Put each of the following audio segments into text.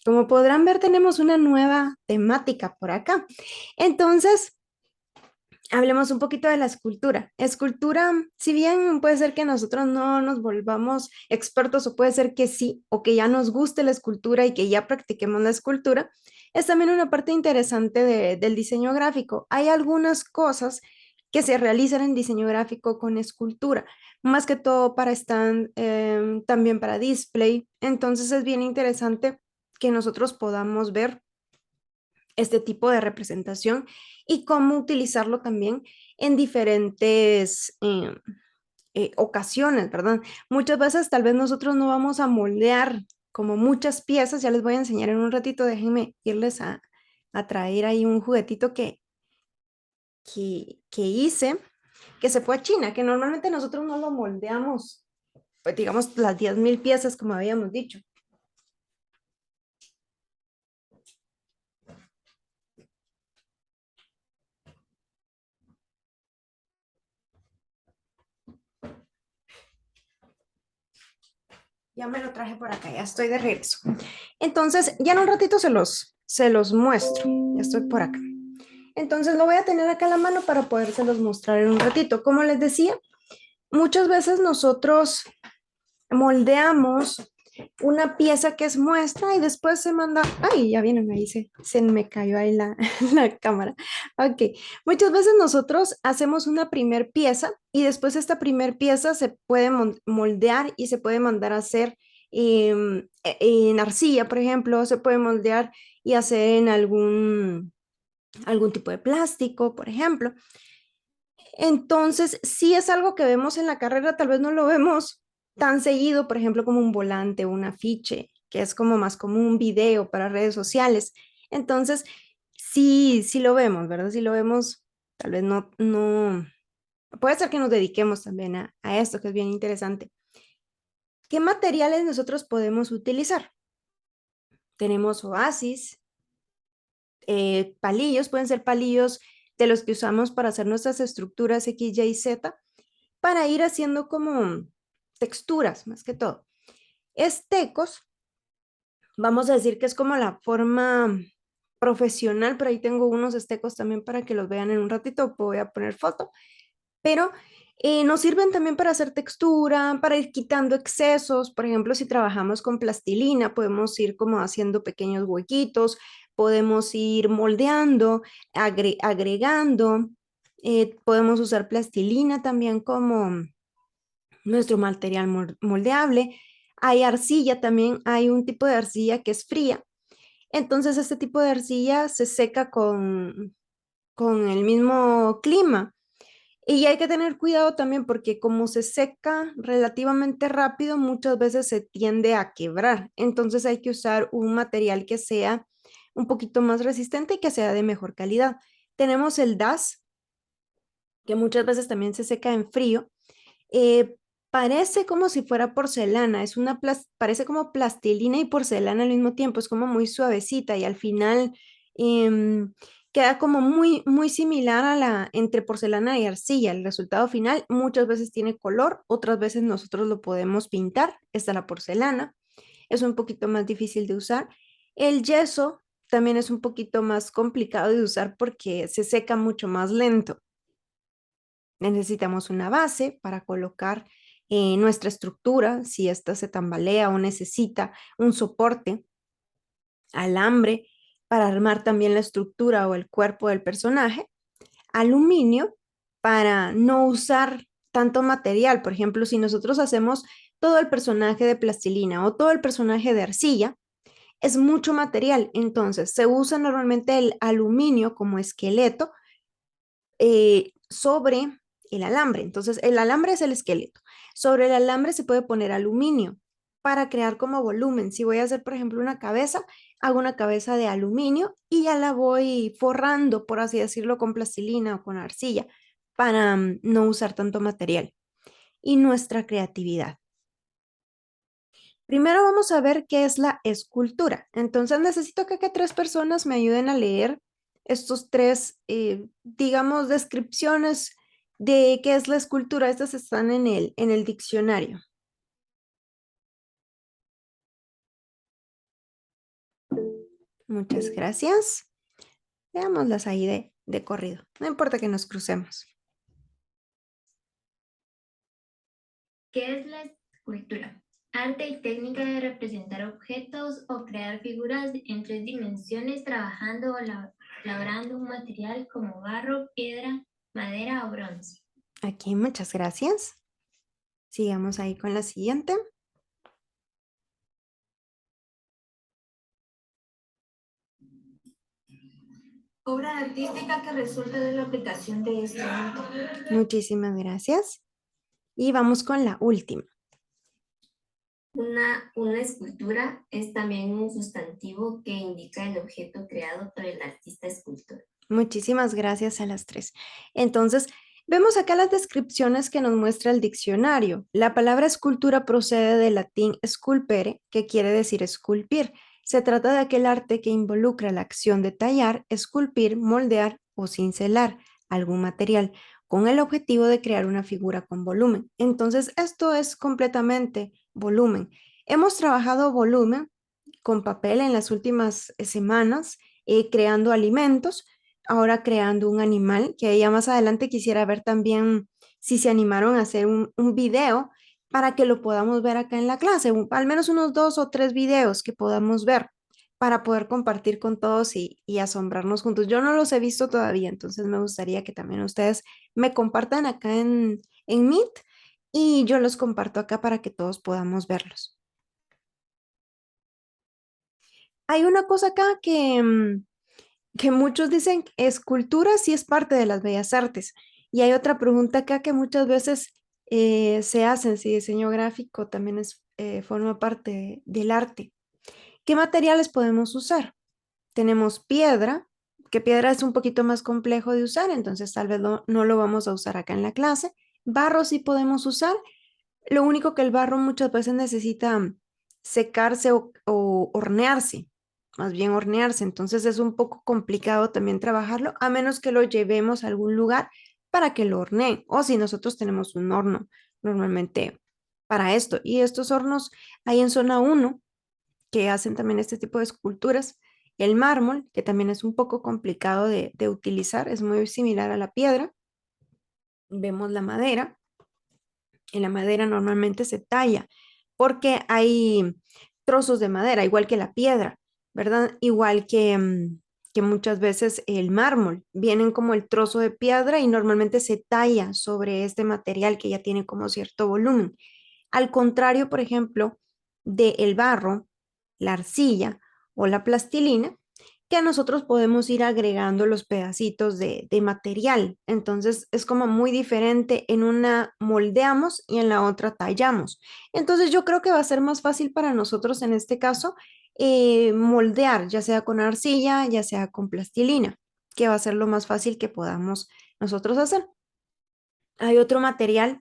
Como podrán ver, tenemos una nueva temática por acá. Entonces, hablemos un poquito de la escultura. Escultura, si bien puede ser que nosotros no nos volvamos expertos o puede ser que sí, o que ya nos guste la escultura y que ya practiquemos la escultura, es también una parte interesante del diseño gráfico. Hay algunas cosas que se realizan en diseño gráfico con escultura, más que todo para stand, también para display. Entonces es bien interesante que nosotros podamos ver este tipo de representación y cómo utilizarlo también en diferentes ocasiones, ¿verdad? Muchas veces tal vez nosotros no vamos a moldear como muchas piezas, ya les voy a enseñar en un ratito, déjenme irles a traer ahí un juguetito que hice, que se fue a China, que normalmente nosotros no lo moldeamos, pues digamos las 10.000 piezas como habíamos dicho. Ya me lo traje por acá, ya estoy de regreso. Entonces, ya en un ratito se los muestro. Ya estoy por acá. Entonces, lo voy a tener acá a la mano para podérselos mostrar en un ratito. Como les decía, muchas veces nosotros moldeamos una pieza que es muestra y después se manda, ay, ya vienen ahí, se me cayó ahí la cámara. Ok, muchas veces nosotros hacemos una primer pieza y después esta primer pieza se puede moldear y se puede mandar a hacer en arcilla, por ejemplo, se puede moldear y hacer en algún tipo de plástico, por ejemplo. Entonces, sí es algo que vemos en la carrera, tal vez no lo vemos tan seguido, por ejemplo, como un volante, un afiche, que es como más como un video para redes sociales. Entonces, sí, sí lo vemos, ¿verdad? Sí lo vemos, tal vez no, puede ser que nos dediquemos también a esto, que es bien interesante. ¿Qué materiales nosotros podemos utilizar? Tenemos oasis, palillos, pueden ser palillos de los que usamos para hacer nuestras estructuras X, Y, Z, para ir haciendo como texturas, más que todo. Estecos, vamos a decir que es como la forma profesional, pero ahí tengo unos estecos también para que los vean en un ratito, voy a poner foto, pero nos sirven también para hacer textura, para ir quitando excesos, por ejemplo, si trabajamos con plastilina, podemos ir como haciendo pequeños huequitos, podemos ir moldeando, agregando, podemos usar plastilina también como nuestro material moldeable. Hay arcilla también, hay un tipo de arcilla que es fría. Entonces, este tipo de arcilla se seca con el mismo clima. Y hay que tener cuidado también porque como se seca relativamente rápido, muchas veces se tiende a quebrar. Entonces hay que usar un material que sea un poquito más resistente y que sea de mejor calidad. Tenemos el DAS, que muchas veces también se seca en frío. Eh, Parece como si fuera porcelana, parece como plastilina y porcelana al mismo tiempo, es como muy suavecita y al final queda como muy, muy similar a la entre porcelana y arcilla. El resultado final muchas veces tiene color, otras veces nosotros lo podemos pintar. Esta es la porcelana, es un poquito más difícil de usar. El yeso también es un poquito más complicado de usar porque se seca mucho más lento. Necesitamos una base para colocar nuestra estructura, si ésta se tambalea o necesita un soporte, alambre para armar también la estructura o el cuerpo del personaje, aluminio para no usar tanto material. Por ejemplo, si nosotros hacemos todo el personaje de plastilina o todo el personaje de arcilla, es mucho material. Entonces, se usa normalmente el aluminio como esqueleto sobre el alambre. Entonces, el alambre es el esqueleto. Sobre el alambre se puede poner aluminio para crear como volumen. Si voy a hacer, por ejemplo, una cabeza, hago una cabeza de aluminio y ya la voy forrando, por así decirlo, con plastilina o con arcilla para no usar tanto material. Y nuestra creatividad. Primero vamos a ver qué es la escultura. Entonces necesito que 3 personas me ayuden a leer estos tres, digamos, descripciones de qué es la escultura. Estas están en el diccionario. Muchas gracias. Veámoslas ahí de corrido. No importa que nos crucemos. ¿Qué es la escultura? Arte y técnica de representar objetos o crear figuras en tres dimensiones trabajando o labrando un material como barro, piedra, madera o bronce. Aquí, muchas gracias. Sigamos ahí con la siguiente. Obra artística que resulta de la aplicación de este arte. Muchísimas gracias. Y vamos con la última. Una escultura es también un sustantivo que indica el objeto creado por el artista escultor. Muchísimas gracias a las tres. Entonces, vemos acá las descripciones que nos muestra el diccionario. La palabra escultura procede del latín sculpere, que quiere decir esculpir. Se trata de aquel arte que involucra la acción de tallar, esculpir, moldear o cincelar algún material con el objetivo de crear una figura con volumen. Entonces, esto es completamente volumen. Hemos trabajado volumen con papel en las últimas semanas, creando alimentos, ahora creando un animal, que ya más adelante quisiera ver también si se animaron a hacer un video para que lo podamos ver acá en la clase, al menos unos 2 o 3 videos que podamos ver para poder compartir con todos y asombrarnos juntos. Yo no los he visto todavía, entonces me gustaría que también ustedes me compartan acá en Meet y yo los comparto acá para que todos podamos verlos. Hay una cosa acá que muchos dicen, escultura sí es parte de las bellas artes. Y hay otra pregunta acá que muchas veces se hacen, si diseño gráfico también forma parte del arte. ¿Qué materiales podemos usar? Tenemos piedra, que piedra es un poquito más complejo de usar, entonces tal vez no lo vamos a usar acá en la clase. Barro sí podemos usar, lo único que el barro muchas veces necesita secarse o hornearse, más bien hornearse. Entonces es un poco complicado también trabajarlo, a menos que lo llevemos a algún lugar para que lo horneen. O si nosotros tenemos un horno normalmente para esto. Y estos hornos hay en zona uno que hacen también este tipo de esculturas. El mármol, que también es un poco complicado de utilizar, es muy similar a la piedra. Vemos la madera. En la madera normalmente se talla porque hay trozos de madera, igual que la piedra, ¿verdad? Igual que muchas veces el mármol, vienen como el trozo de piedra y normalmente se talla sobre este material que ya tiene como cierto volumen. Al contrario, por ejemplo, del barro, la arcilla o la plastilina, que nosotros podemos ir agregando los pedacitos de material. Entonces es como muy diferente. En una moldeamos y en la otra tallamos. Entonces yo creo que va a ser más fácil para nosotros en este caso moldear, ya sea con arcilla, ya sea con plastilina, que va a ser lo más fácil que podamos nosotros hacer. Hay otro material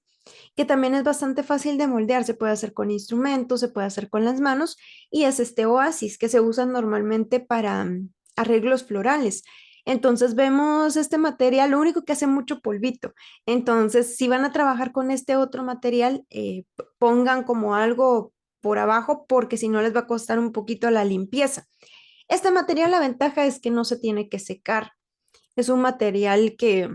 que también es bastante fácil de moldear, se puede hacer con instrumentos, se puede hacer con las manos, y es este oasis que se usa normalmente para arreglos florales. Entonces vemos este material, lo único que hace mucho polvito. Entonces, si van a trabajar con este otro material, pongan como algo por abajo porque si no les va a costar un poquito la limpieza. Este material, la ventaja es que no se tiene que secar. Es un material que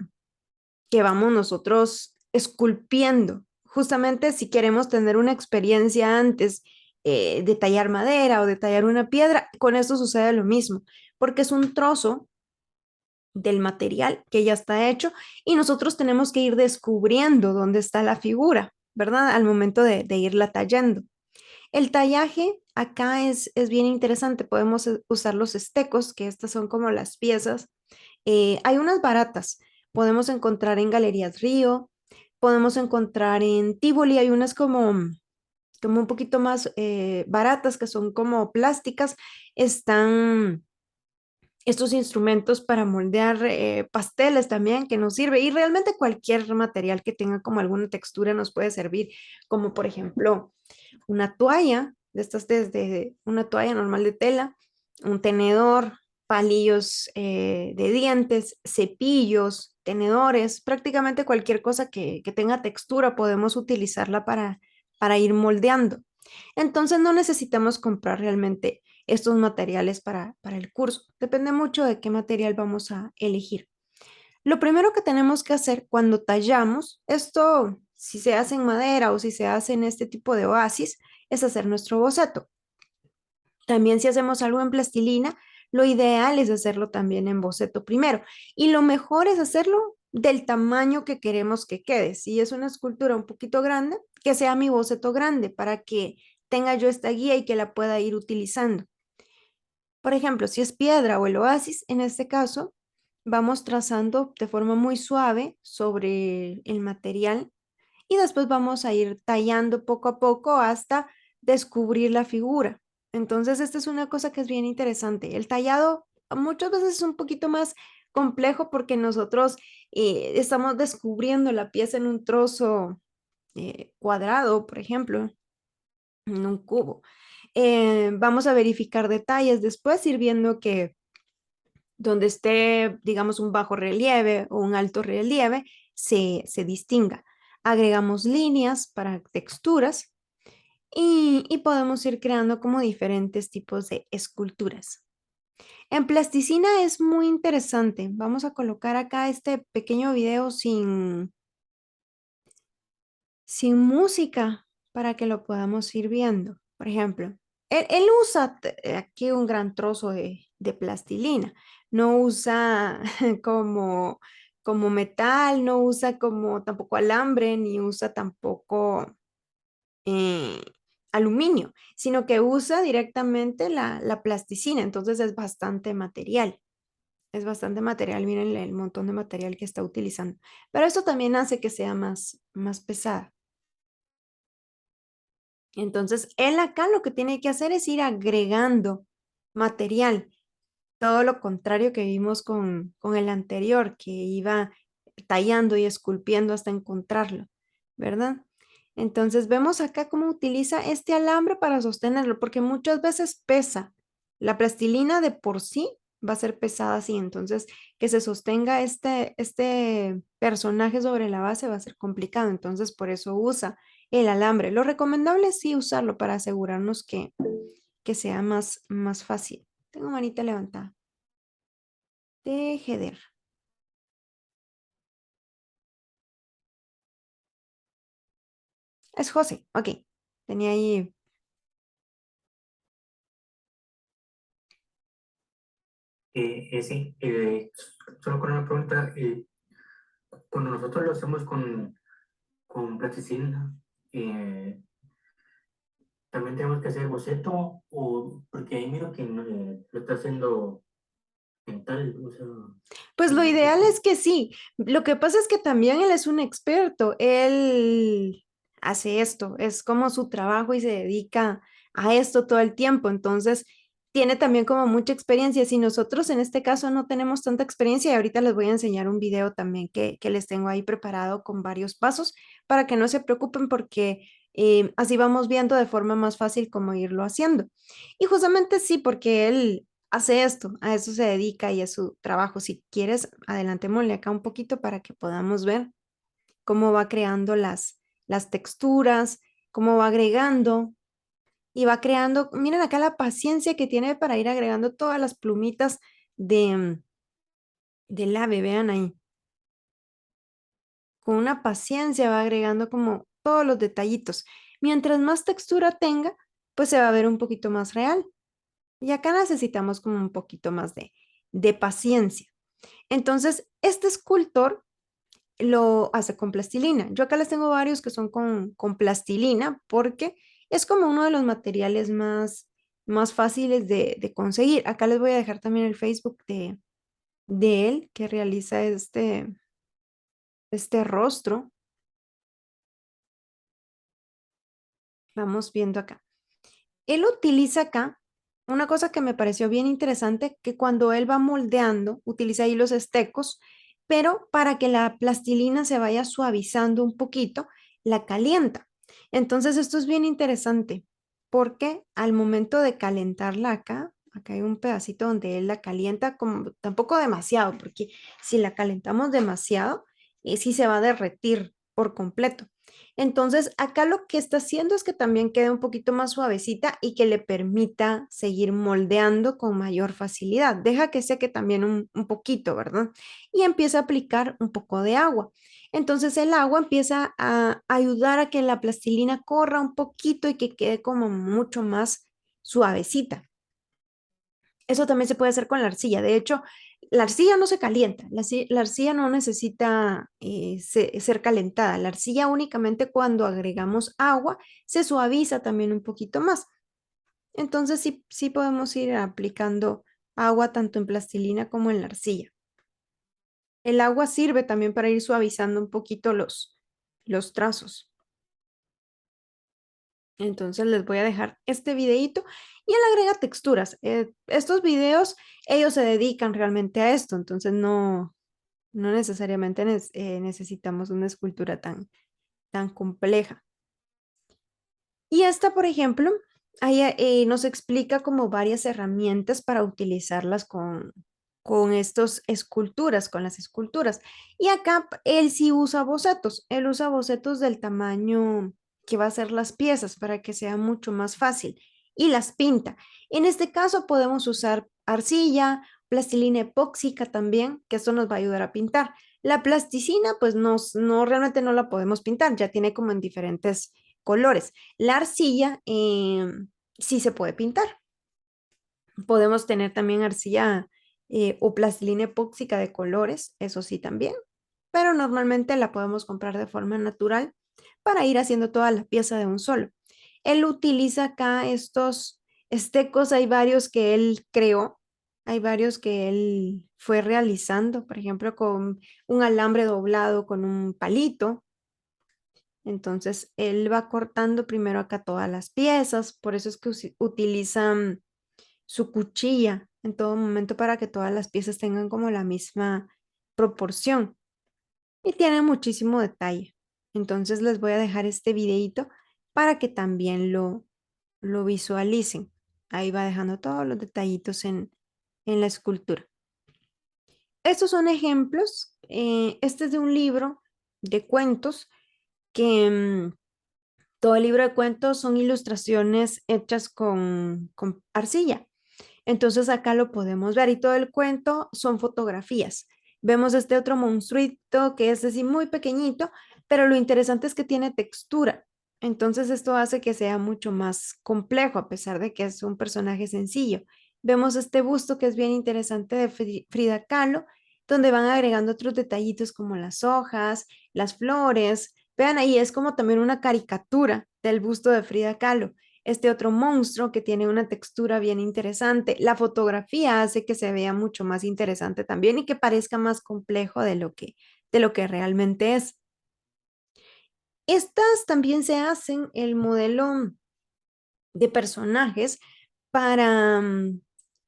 vamos nosotros esculpiendo. Justamente si queremos tener una experiencia antes de tallar madera o de tallar una piedra, con esto sucede lo mismo, porque es un trozo del material que ya está hecho y nosotros tenemos que ir descubriendo dónde está la figura, ¿verdad? Al momento de irla tallando. El tallaje acá es bien interesante. Podemos usar los estecos, que estas son como las piezas. Hay unas baratas. Podemos encontrar en Galerías Río, podemos encontrar en Tivoli, hay unas como un poquito más baratas, que son como plásticas. Están estos instrumentos para moldear pasteles también, que nos sirve. Y realmente cualquier material que tenga como alguna textura nos puede servir, como por ejemplo una toalla, de estas desde una toalla normal de tela, un tenedor, palillos de dientes, cepillos, tenedores, prácticamente cualquier cosa que tenga textura podemos utilizarla para ir moldeando. Entonces no necesitamos comprar realmente estos materiales para el curso. Depende mucho de qué material vamos a elegir. Lo primero que tenemos que hacer cuando tallamos, esto si se hace en madera o si se hace en este tipo de oasis, es hacer nuestro boceto. También si hacemos algo en plastilina, lo ideal es hacerlo también en boceto primero. Y lo mejor es hacerlo del tamaño que queremos que quede. Si es una escultura un poquito grande, que sea mi boceto grande para que tenga yo esta guía y que la pueda ir utilizando. Por ejemplo, si es piedra o el oasis, en este caso, vamos trazando de forma muy suave sobre el material y después vamos a ir tallando poco a poco hasta descubrir la figura. Entonces, esta es una cosa que es bien interesante. El tallado muchas veces es un poquito más complejo porque nosotros estamos descubriendo la pieza en un trozo cuadrado, por ejemplo, en un cubo. Vamos a verificar detalles después, ir viendo que donde esté, digamos, un bajo relieve o un alto relieve, se distinga. Agregamos líneas para texturas y podemos ir creando como diferentes tipos de esculturas. En plasticina es muy interesante. Vamos a colocar acá este pequeño video sin música para que lo podamos ir viendo. Por ejemplo, él usa aquí un gran trozo de plastilina, no usa como metal, no usa como tampoco alambre, ni usa tampoco eh, aluminio, sino que usa directamente la plasticina, entonces es bastante material. Es bastante material, miren el montón de material que está utilizando. Pero esto también hace que sea más pesada. Entonces, él acá lo que tiene que hacer es ir agregando material, todo lo contrario que vimos con el anterior, que iba tallando y esculpiendo hasta encontrarlo, ¿verdad? Entonces, vemos acá cómo utiliza este alambre para sostenerlo, porque muchas veces pesa. La plastilina de por sí va a ser pesada así, entonces que se sostenga este personaje sobre la base va a ser complicado, entonces por eso usa el alambre. Lo recomendable es sí usarlo para asegurarnos que sea más fácil. Tengo manita levantada. De Heather. Es José, ok. Tenía ahí. Sí, solo con una pregunta, cuando nosotros lo hacemos con plasticina, eh, ¿también tenemos que hacer boceto? O porque ahí miro que lo está haciendo en tal, o sea, Pues lo no sé ideal cómo. es que sí. Lo que pasa es que también él es un experto. Él hace esto, es como su trabajo y se dedica a esto todo el tiempo. Entonces, tiene también como mucha experiencia. Si nosotros en este caso no tenemos tanta experiencia, y ahorita les voy a enseñar un video también que les tengo ahí preparado con varios pasos para que no se preocupen porque así vamos viendo de forma más fácil cómo irlo haciendo. Y justamente sí, porque él hace esto, a eso se dedica y es su trabajo. Si quieres, adelantémosle acá un poquito para que podamos ver cómo va creando las texturas, cómo va agregando y va creando, miren acá la paciencia que tiene para ir agregando todas las plumitas de, del ave, vean ahí. Con una paciencia va agregando como todos los detallitos. Mientras más textura tenga, pues se va a ver un poquito más real. Y acá necesitamos como un poquito más de paciencia. Entonces, este escultor lo hace con plastilina. Yo acá les tengo varios que son con plastilina porque es como uno de los materiales más fáciles de conseguir. Acá les voy a dejar también el Facebook de él que realiza este rostro. Vamos viendo acá. Él utiliza acá una cosa que me pareció bien interesante, que cuando él va moldeando, utiliza ahí los estecos, pero para que la plastilina se vaya suavizando un poquito, la calienta. Entonces esto es bien interesante, porque al momento de calentarla acá hay un pedacito donde él la calienta como tampoco demasiado, porque si la calentamos demasiado, sí se va a derretir por completo. Entonces, acá lo que está haciendo es que también quede un poquito más suavecita y que le permita seguir moldeando con mayor facilidad. Deja que seque también un poquito, ¿verdad? Y empieza a aplicar un poco de agua. Entonces, el agua empieza a ayudar a que la plastilina corra un poquito y que quede como mucho más suavecita. Eso también se puede hacer con la arcilla. De hecho, la arcilla no se calienta. La arcilla no necesita ser calentada. La arcilla únicamente cuando agregamos agua se suaviza también un poquito más. Entonces sí podemos ir aplicando agua tanto en plastilina como en la arcilla. El agua sirve también para ir suavizando un poquito los trazos. Entonces les voy a dejar este videito y él agrega texturas. Estos videos, ellos se dedican realmente a esto, entonces no necesariamente necesitamos una escultura tan compleja. Y esta, por ejemplo, ahí nos explica como varias herramientas para utilizarlas con estas esculturas, con las esculturas. Y acá él sí usa bocetos, él usa bocetos del tamaño que va a ser las piezas para que sea mucho más fácil y las pinta. En este caso podemos usar arcilla, plastilina epóxica también, que esto nos va a ayudar a pintar. La plasticina, pues no realmente no la podemos pintar, ya tiene como en diferentes colores. La arcilla sí se puede pintar. Podemos tener también arcilla o plastilina epóxica de colores, eso sí también, pero normalmente la podemos comprar de forma natural para ir haciendo toda la pieza de un solo. Él utiliza acá estos estecos, hay varios que él creó, hay varios que él fue realizando, por ejemplo, con un alambre doblado con un palito. Entonces, él va cortando primero acá todas las piezas, por eso es que utilizan su cuchilla en todo momento para que todas las piezas tengan como la misma proporción y tiene muchísimo detalle. Entonces, les voy a dejar este videito para que también lo visualicen. Ahí va dejando todos los detallitos en la escultura. Estos son ejemplos. Este es de un libro de cuentos que todo el libro de cuentos son ilustraciones hechas con arcilla. Entonces acá lo podemos ver y todo el cuento son fotografías. Vemos este otro monstruito que es así muy pequeñito, pero lo interesante es que tiene textura. Entonces esto hace que sea mucho más complejo a pesar de que es un personaje sencillo. Vemos este busto que es bien interesante de Frida Kahlo, donde van agregando otros detallitos como las hojas, las flores. Vean ahí, es como también una caricatura del busto de Frida Kahlo. Este otro monstruo que tiene una textura bien interesante. La fotografía hace que se vea mucho más interesante también y que parezca más complejo de lo que realmente es. Estas también se hacen el modelo de personajes para,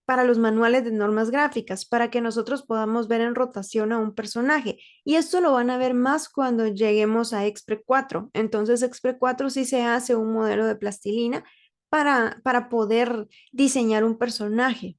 para los manuales de normas gráficas, para que nosotros podamos ver en rotación a un personaje. Y esto lo van a ver más cuando lleguemos a Expre 4. Entonces, Expre 4 sí se hace un modelo de plastilina para poder diseñar un personaje.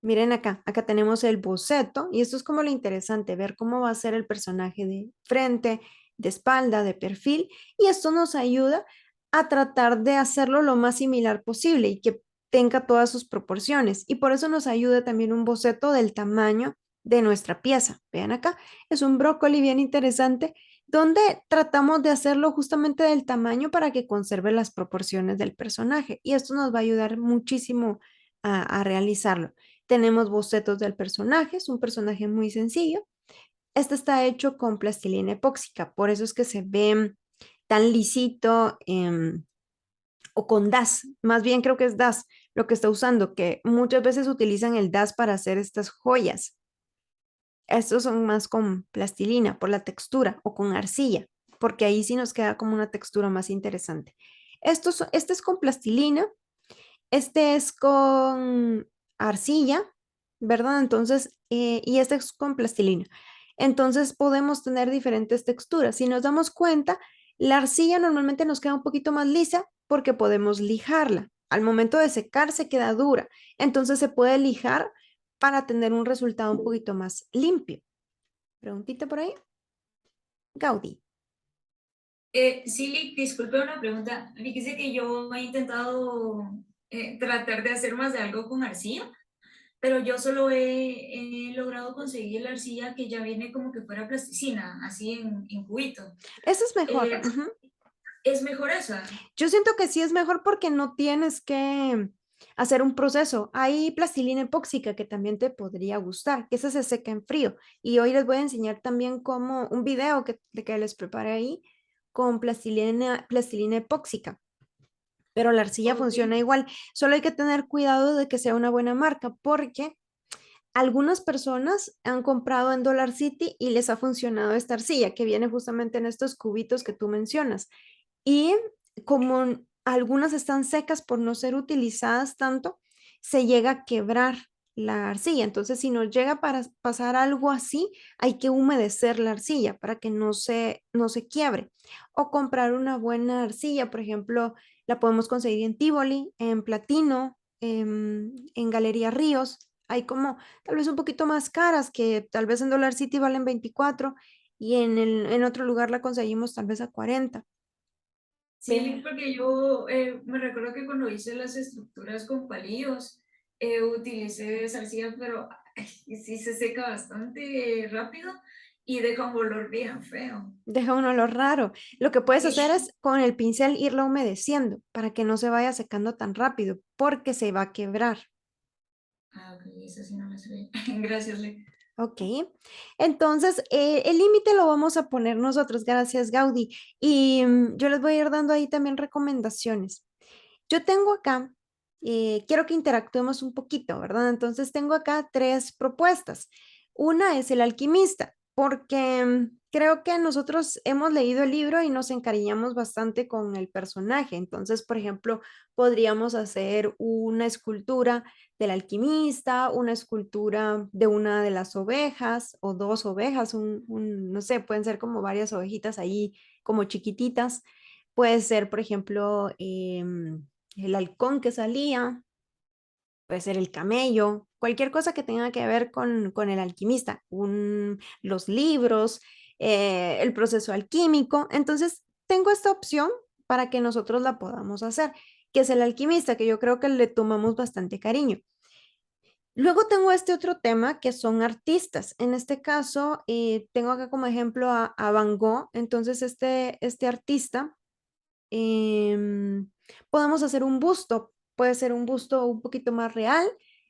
Miren acá, acá tenemos el boceto y esto es como lo interesante, ver cómo va a ser el personaje de frente, de espalda, de perfil y esto nos ayuda a tratar de hacerlo lo más similar posible y que tenga todas sus proporciones y por eso nos ayuda también un boceto del tamaño de nuestra pieza. Vean acá, es un brócoli bien interesante donde tratamos de hacerlo justamente del tamaño para que conserve las proporciones del personaje y esto nos va a ayudar muchísimo a realizarlo. Tenemos bocetos del personaje, es un personaje muy sencillo. Este está hecho con plastilina epóxica, por eso es que se ve tan lisito o con DAS. Más bien creo que es DAS lo que está usando, que muchas veces utilizan el DAS para hacer estas joyas. Estos son más con plastilina por la textura o con arcilla, porque ahí sí nos queda como una textura más interesante. Este es con plastilina. Este es con arcilla, ¿verdad? Entonces, y este es con plastilina. Entonces podemos tener diferentes texturas. Si nos damos cuenta, la arcilla normalmente nos queda un poquito más lisa porque podemos lijarla. Al momento de secarse queda dura. Entonces se puede lijar para tener un resultado un poquito más limpio. Preguntita por ahí. Gaudí. Sí, disculpe una pregunta. Fíjese que yo he intentado tratar de hacer más de algo con arcilla, pero yo solo he logrado conseguir la arcilla que ya viene como que fuera plasticina, así en cubito. Eso es mejor. Eh, ¿Es mejor esa? Yo siento que sí es mejor porque no tienes que hacer un proceso. Hay plastilina epóxica que también te podría gustar, que esa se seca en frío. Y hoy les voy a enseñar también cómo un video de que les preparé ahí con plastilina epóxica. Pero la arcilla Ok. funciona igual. Solo hay que tener cuidado de que sea una buena marca porque algunas personas han comprado en Dollar City y les ha funcionado esta arcilla que viene justamente en estos cubitos que tú mencionas. Y como algunas están secas por no ser utilizadas tanto, se llega a quebrar la arcilla. Entonces, si nos llega para pasar algo así, hay que humedecer la arcilla para que no se quiebre. O comprar una buena arcilla, por ejemplo, la podemos conseguir en Tivoli, en Platino, en Galería Ríos. Hay como tal vez un poquito más caras que tal vez en Dollar City valen 24 y en otro lugar la conseguimos tal vez a 40. Sí, porque yo me recuerdo que cuando hice las estructuras con palillos, utilicé esa arcilla, pero ay, sí se seca bastante rápido y deja un olor bien feo. Deja un olor raro. Lo que puedes hacer Sí. es con el pincel irla humedeciendo para que no se vaya secando tan rápido, porque se va a quebrar. Ah, ok, esa sí no me sabía. Gracias, Le. ¿Ok? Entonces, el límite lo vamos a poner nosotros, gracias Gaudí. Y yo les voy a ir dando ahí también recomendaciones. Yo tengo acá, quiero que interactuemos un poquito, ¿verdad? Entonces tengo acá tres propuestas. Una es El alquimista, porque creo que nosotros hemos leído el libro y nos encariñamos bastante con el personaje. Entonces, por ejemplo, podríamos hacer una escultura del alquimista, una escultura de una de las ovejas o dos ovejas, no sé, pueden ser como varias ovejitas ahí como chiquititas. Puede ser, por ejemplo, el halcón que salía, puede ser el camello, cualquier cosa que tenga que ver con el alquimista, los libros, el proceso alquímico. Entonces, tengo esta opción para que nosotros la podamos hacer, que es el alquimista, que yo creo que le tomamos bastante cariño. Luego tengo este otro tema que son artistas. En este caso, tengo acá como ejemplo a Van Gogh. Entonces, este artista podemos hacer un busto, puede ser un busto un poquito más real,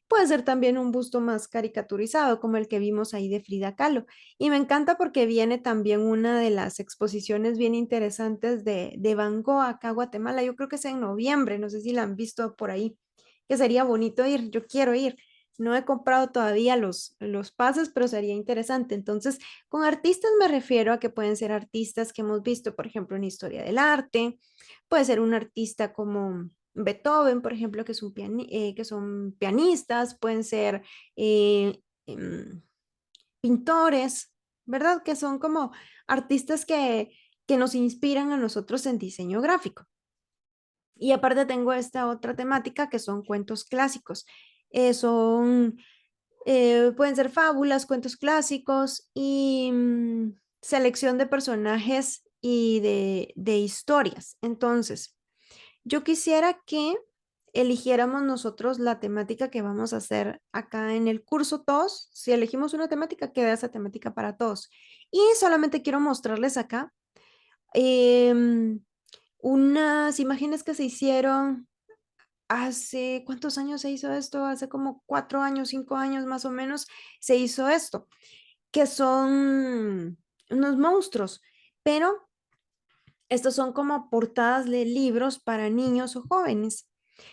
puede ser también un busto más caricaturizado, como el que vimos ahí de Frida Kahlo. Y me encanta porque viene también una de las exposiciones bien interesantes de Van Gogh acá a Guatemala. Yo creo que es en noviembre, no sé si la han visto por ahí, que sería bonito ir, yo quiero ir. No he comprado todavía los pases, pero sería interesante. Entonces, con artistas me refiero a que pueden ser artistas que hemos visto, por ejemplo, en historia del arte. Puede ser un artista como Beethoven, por ejemplo, que son pianistas, pueden ser eh, em, pintores, ¿verdad? Que son como artistas que nos inspiran a nosotros en diseño gráfico. Y aparte tengo esta otra temática que son cuentos clásicos. Pueden ser fábulas, cuentos clásicos y selección de personajes y de historias. Entonces, yo quisiera que eligiéramos nosotros la temática que vamos a hacer acá en el curso todos. Si elegimos una temática, queda esa temática para todos. Y solamente quiero mostrarles acá em, unas imágenes que se hicieron hace, ¿cuántos años se hizo esto? Hace como 4 años, 5 años más o menos se hizo esto, que son unos monstruos, pero estos son como portadas de libros para niños o jóvenes.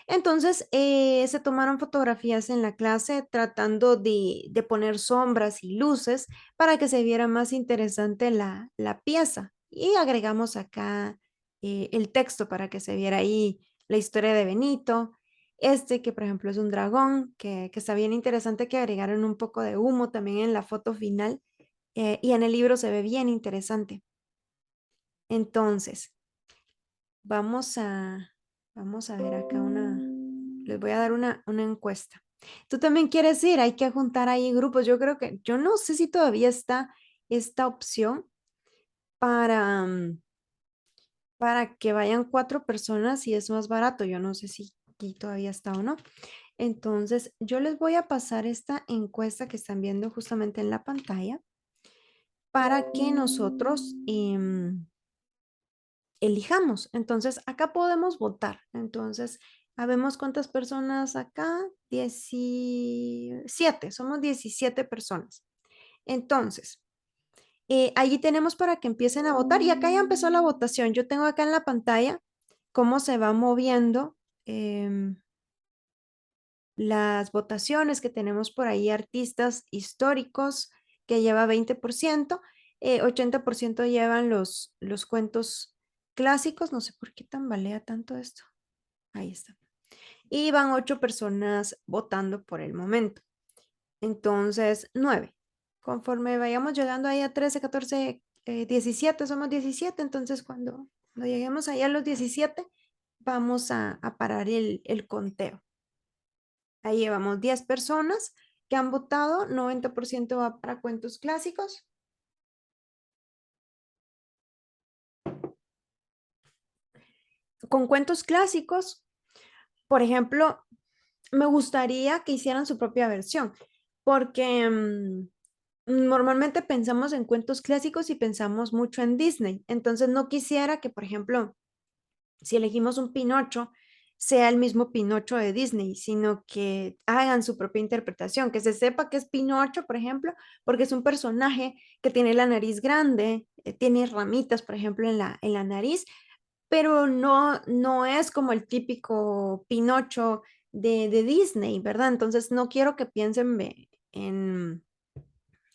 Entonces, se tomaron fotografías en la clase tratando de poner sombras y luces para que se viera más interesante la pieza. Y agregamos acá el texto para que se viera ahí la historia de Benito. Este que, por ejemplo, es un dragón, que está bien interesante que agregaron un poco de humo también en la foto final. Y en el libro se ve bien interesante. Entonces, Vamos a, vamos a ver acá les voy a dar una encuesta. ¿Tú también quieres ir? Hay que juntar ahí grupos. Yo creo que, yo no sé si todavía está esta opción para, para que vayan 4 personas y es más barato. Yo no sé si aquí todavía está o no. Entonces, yo les voy a pasar esta encuesta que están viendo justamente en la pantalla para que nosotros elijamos. Entonces, acá podemos votar. Entonces, habemos cuántas personas acá. 17, somos 17 personas. Entonces, allí tenemos para que empiecen a votar y acá ya empezó la votación. Yo tengo acá en la pantalla cómo se va moviendo las votaciones que tenemos por ahí, artistas históricos que lleva 20%, 80% llevan los cuentos clásicos, no sé por qué tambalea tanto esto. Ahí está. Y van 8 personas votando por el momento. Entonces, 9. Conforme vayamos llegando ahí a 13, 14, 17, somos 17, entonces cuando lleguemos ahí a los 17, vamos a parar el conteo. Ahí llevamos 10 personas que han votado, 90% va para cuentos clásicos. Con cuentos clásicos, por ejemplo, me gustaría que hicieran su propia versión, porque normalmente pensamos en cuentos clásicos y pensamos mucho en Disney. Entonces no quisiera que, por ejemplo, si elegimos un Pinocho, sea el mismo Pinocho de Disney, sino que hagan su propia interpretación, que se sepa que es Pinocho, por ejemplo, porque es un personaje que tiene la nariz grande, tiene ramitas, por ejemplo, en la nariz, pero no es como el típico Pinocho de Disney, ¿verdad? Entonces no quiero que piensen en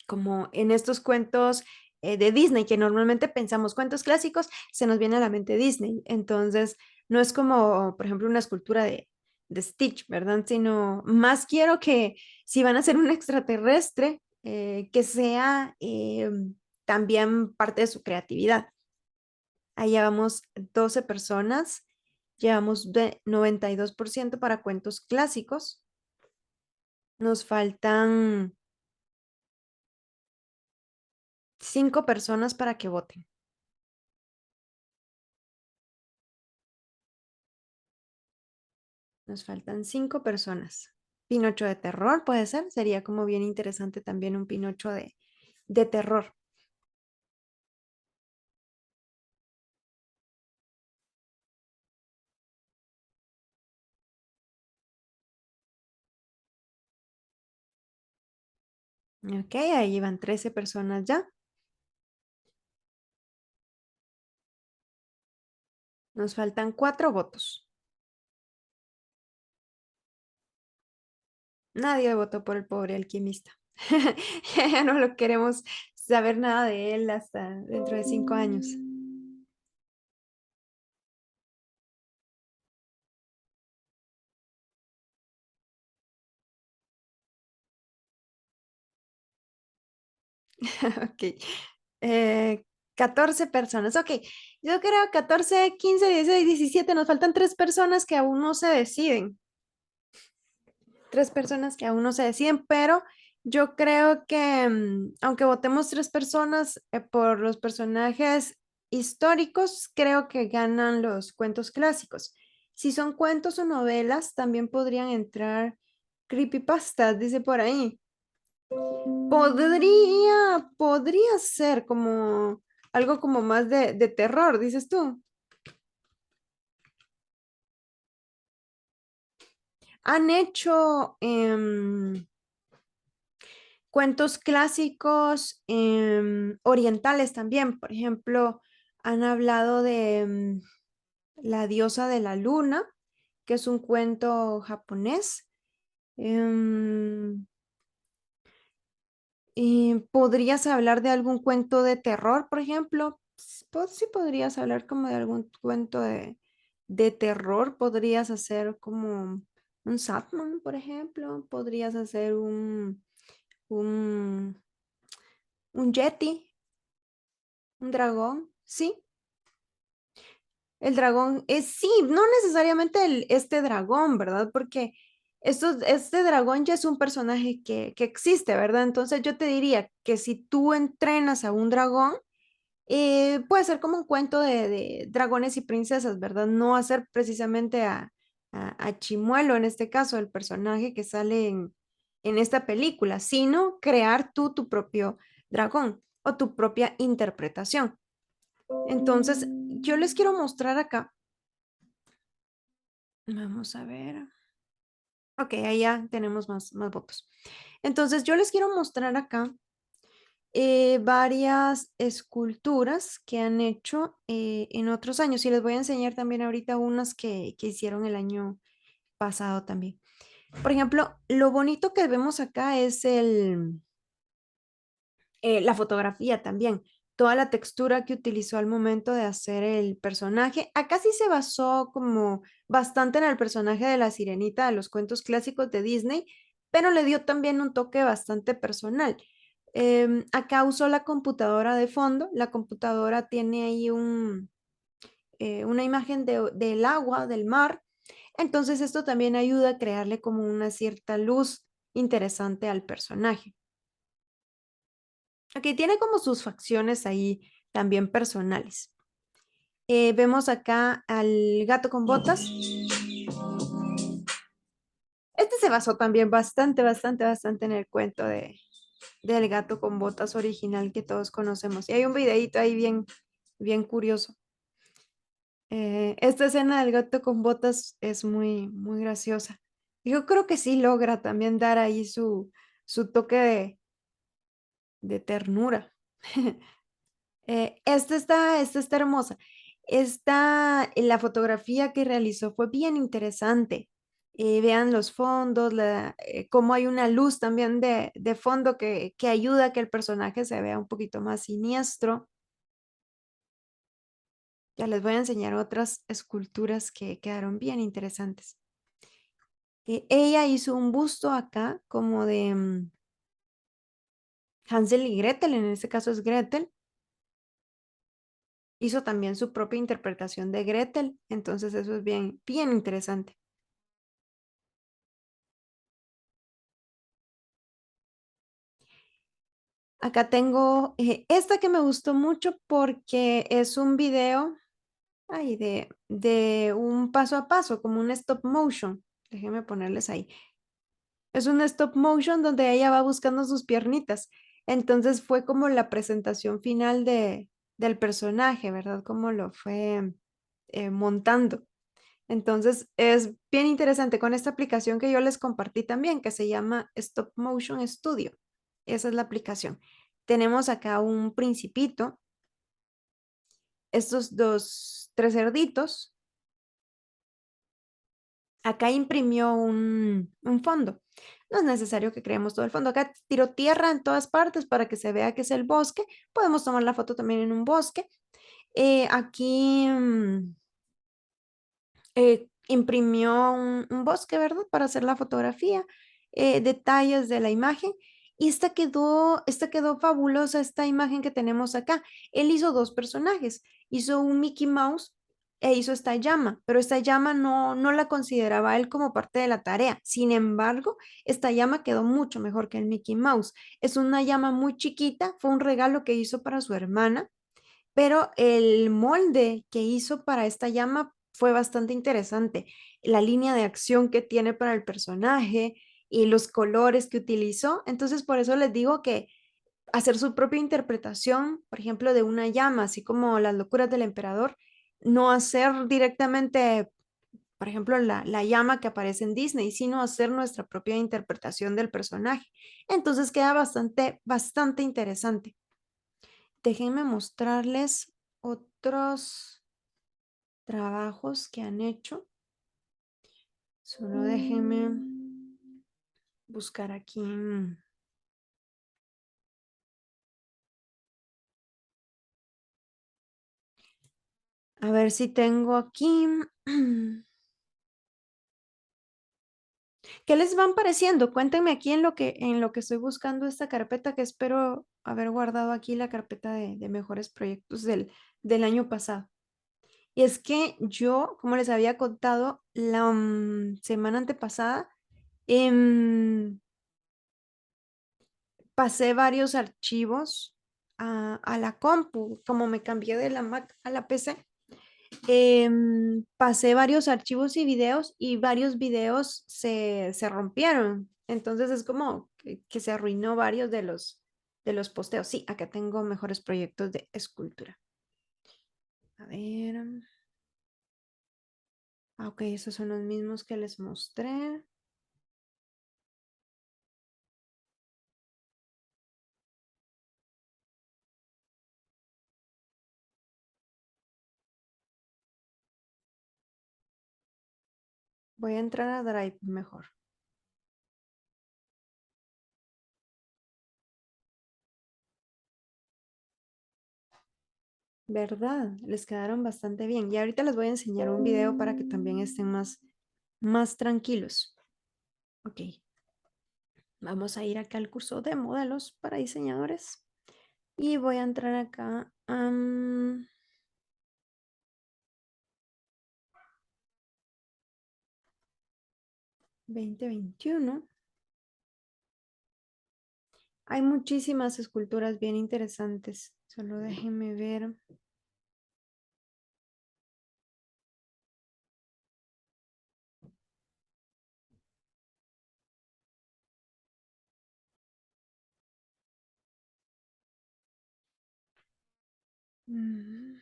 como en estos cuentos de Disney, que normalmente pensamos cuentos clásicos, se nos viene a la mente Disney. Entonces, no es como, por ejemplo, una escultura de Stitch, ¿verdad? Sino más quiero que si van a ser un extraterrestre, que sea también parte de su creatividad. Ahí llevamos 12 personas, llevamos 92% para cuentos clásicos. Nos faltan 5 personas para que voten. Nos faltan 5 personas. Pinocho de terror, puede ser. Sería como bien interesante también un Pinocho de terror. Ok, ahí van 13 personas ya. Nos faltan 4 votos. Nadie votó por el pobre alquimista. Ya no lo queremos saber nada de él hasta dentro de 5 años. Ok. 14 personas. Ok. Yo creo 14, 15, 16, 17. Nos faltan 3 personas que aún no se deciden. 3 personas que aún no se deciden, pero yo creo que aunque votemos 3 personas por los personajes históricos, creo que ganan los cuentos clásicos. Si son cuentos o novelas, también podrían entrar creepypastas, dice por ahí. Podría ser como algo como más de terror, dices tú. Han hecho cuentos clásicos orientales también. Por ejemplo, han hablado de La diosa de la luna, que es un cuento japonés. Em, y ¿podrías hablar de algún cuento de terror, por ejemplo? Sí, podrías hablar como de algún cuento de terror. Podrías hacer como un Satman, por ejemplo. Podrías hacer un, un Yeti, un dragón. Sí, el dragón es, sí, no necesariamente este dragón, ¿verdad? Porque Este dragón ya es un personaje que existe, ¿verdad? Entonces yo te diría que si tú entrenas a un dragón, puede ser como un cuento de dragones y princesas, ¿verdad? No hacer precisamente a Chimuelo, en este caso, el personaje que sale en esta película, sino crear tú tu propio dragón o tu propia interpretación. Entonces, yo les quiero mostrar acá. Vamos a ver. Ok, ahí ya tenemos más votos. Entonces, yo les quiero mostrar acá varias esculturas que han hecho en otros años y les voy a enseñar también ahorita unas que hicieron el año pasado también. Por ejemplo, lo bonito que vemos acá es la fotografía también, toda la textura que utilizó al momento de hacer el personaje. Acá sí se basó como bastante en el personaje de la Sirenita de los cuentos clásicos de Disney, pero le dio también un toque bastante personal. Acá usó la computadora de fondo. La computadora tiene ahí una imagen del agua, del mar. Entonces esto también ayuda a crearle como una cierta luz interesante al personaje. Ok, tiene como sus facciones ahí también personales. Vemos acá al gato con botas. Este se basó también bastante en el cuento del gato con botas original que todos conocemos. Y hay un videito ahí bien curioso. Esta escena del gato con botas es muy graciosa. Yo creo que sí logra también dar ahí su toque de ternura. Esta está hermosa. La fotografía que realizó fue bien interesante. Vean los fondos, cómo hay una luz también de fondo que ayuda a que el personaje se vea un poquito más siniestro. Ya les voy a enseñar otras esculturas que quedaron bien interesantes. Ella hizo un busto acá como de Hansel y Gretel, en este caso es Gretel. Hizo también su propia interpretación de Gretel, entonces eso es bien interesante. Acá tengo esta que me gustó mucho porque es un video de un paso a paso, como un stop motion. Déjenme ponerles ahí. Es un stop motion donde ella va buscando sus piernitas. Entonces fue como la presentación final del personaje, ¿verdad? Como lo fue montando. Entonces es bien interesante con esta aplicación que yo les compartí también, que se llama Stop Motion Studio. Esa es la aplicación. Tenemos acá un principito, estos tres cerditos. Acá imprimió un fondo. No es necesario que creemos todo el fondo. Acá tiró tierra en todas partes para que se vea que es el bosque. Podemos tomar la foto también en un bosque. Aquí imprimió un bosque, ¿verdad? Para hacer la fotografía, detalles de la imagen. Y esta quedó fabulosa, esta imagen que tenemos acá. Él hizo dos personajes, hizo un Mickey Mouse e hizo esta llama, pero esta llama no la consideraba él como parte de la tarea. Sin embargo, esta llama quedó mucho mejor que el Mickey Mouse. Es una llama muy chiquita, fue un regalo que hizo para su hermana, pero el molde que hizo para esta llama fue bastante interesante. La línea de acción que tiene para el personaje y los colores que utilizó. Entonces, por eso les digo que hacer su propia interpretación, por ejemplo, de una llama, así como Las locuras del emperador, no hacer directamente, por ejemplo, la llama que aparece en Disney, sino hacer nuestra propia interpretación del personaje. Entonces queda bastante interesante. Déjenme mostrarles otros trabajos que han hecho. Solo déjenme buscar aquí. A ver si tengo aquí. ¿Qué les van pareciendo? Cuéntenme aquí en lo que estoy buscando esta carpeta, que espero haber guardado aquí la carpeta de mejores proyectos del año pasado. Y es que yo, como les había contado la semana antepasada, Em, Pasé varios archivos a la compu, como me cambié de la Mac a la PC. Pasé varios archivos y varios videos se rompieron. Entonces es como que se arruinó varios de los posteos. Sí, acá tengo mejores proyectos de escultura. A ver. Ok, esos son los mismos que les mostré. Voy a entrar a Drive mejor. ¿Verdad? Les quedaron bastante bien. Y ahorita les voy a enseñar un video para que también estén más tranquilos. Ok, vamos a ir acá al curso de modelos para diseñadores. Y voy a entrar acá a 2021. Hay muchísimas esculturas bien interesantes. Solo déjenme ver. Mm,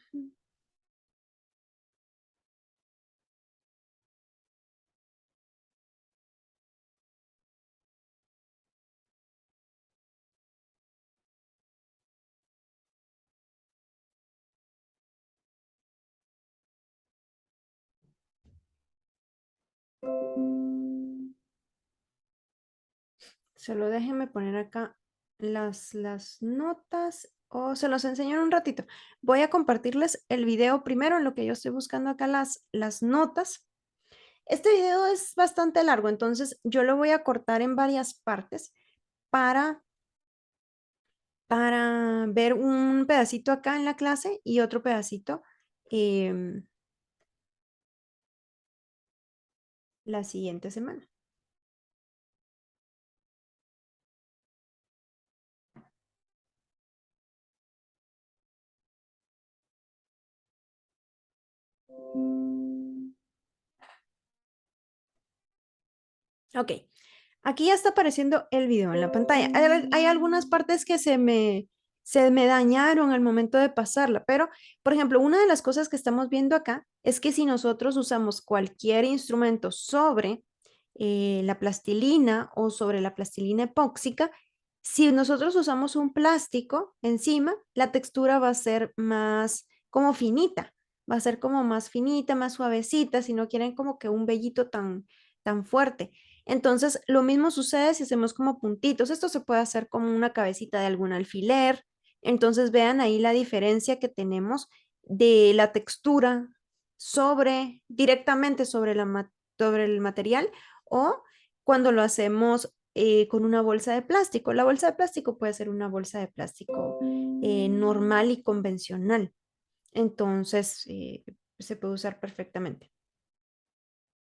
Solo déjenme poner acá las notas o se los enseño en un ratito. Voy a compartirles el video primero en lo que yo estoy buscando acá las notas. Este video es bastante largo, entonces yo lo voy a cortar en varias partes para, para ver un pedacito acá en la clase y otro pedacito em, la siguiente semana. Ok, aquí ya está apareciendo el video en la pantalla. Hay algunas partes que se me dañaron al momento de pasarla, pero, por ejemplo, una de las cosas que estamos viendo acá es que si nosotros usamos cualquier instrumento sobre la plastilina o sobre la plastilina epóxica, si nosotros usamos un plástico encima, la textura va a ser más como finita, va a ser como más finita, más suavecita, si no quieren como que un vellito tan fuerte. Entonces, lo mismo sucede si hacemos como puntitos. Esto se puede hacer como una cabecita de algún alfiler. Entonces, vean ahí la diferencia que tenemos de la textura directamente sobre el material o cuando lo hacemos con una bolsa de plástico. La bolsa de plástico puede ser una bolsa de plástico normal y convencional. Entonces, se puede usar perfectamente.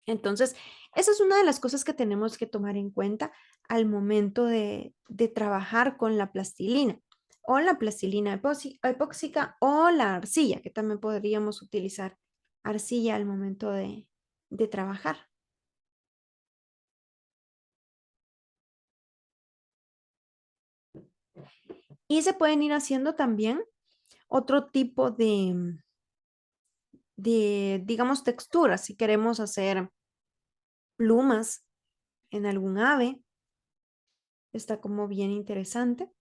Entonces, esa es una de las cosas que tenemos que tomar en cuenta al momento de trabajar con la plastilina o la plastilina epóxica o la arcilla, que también podríamos utilizar arcilla al momento de trabajar. Y se pueden ir haciendo también otro tipo digamos, texturas. Si queremos hacer plumas en algún ave, está como bien interesante.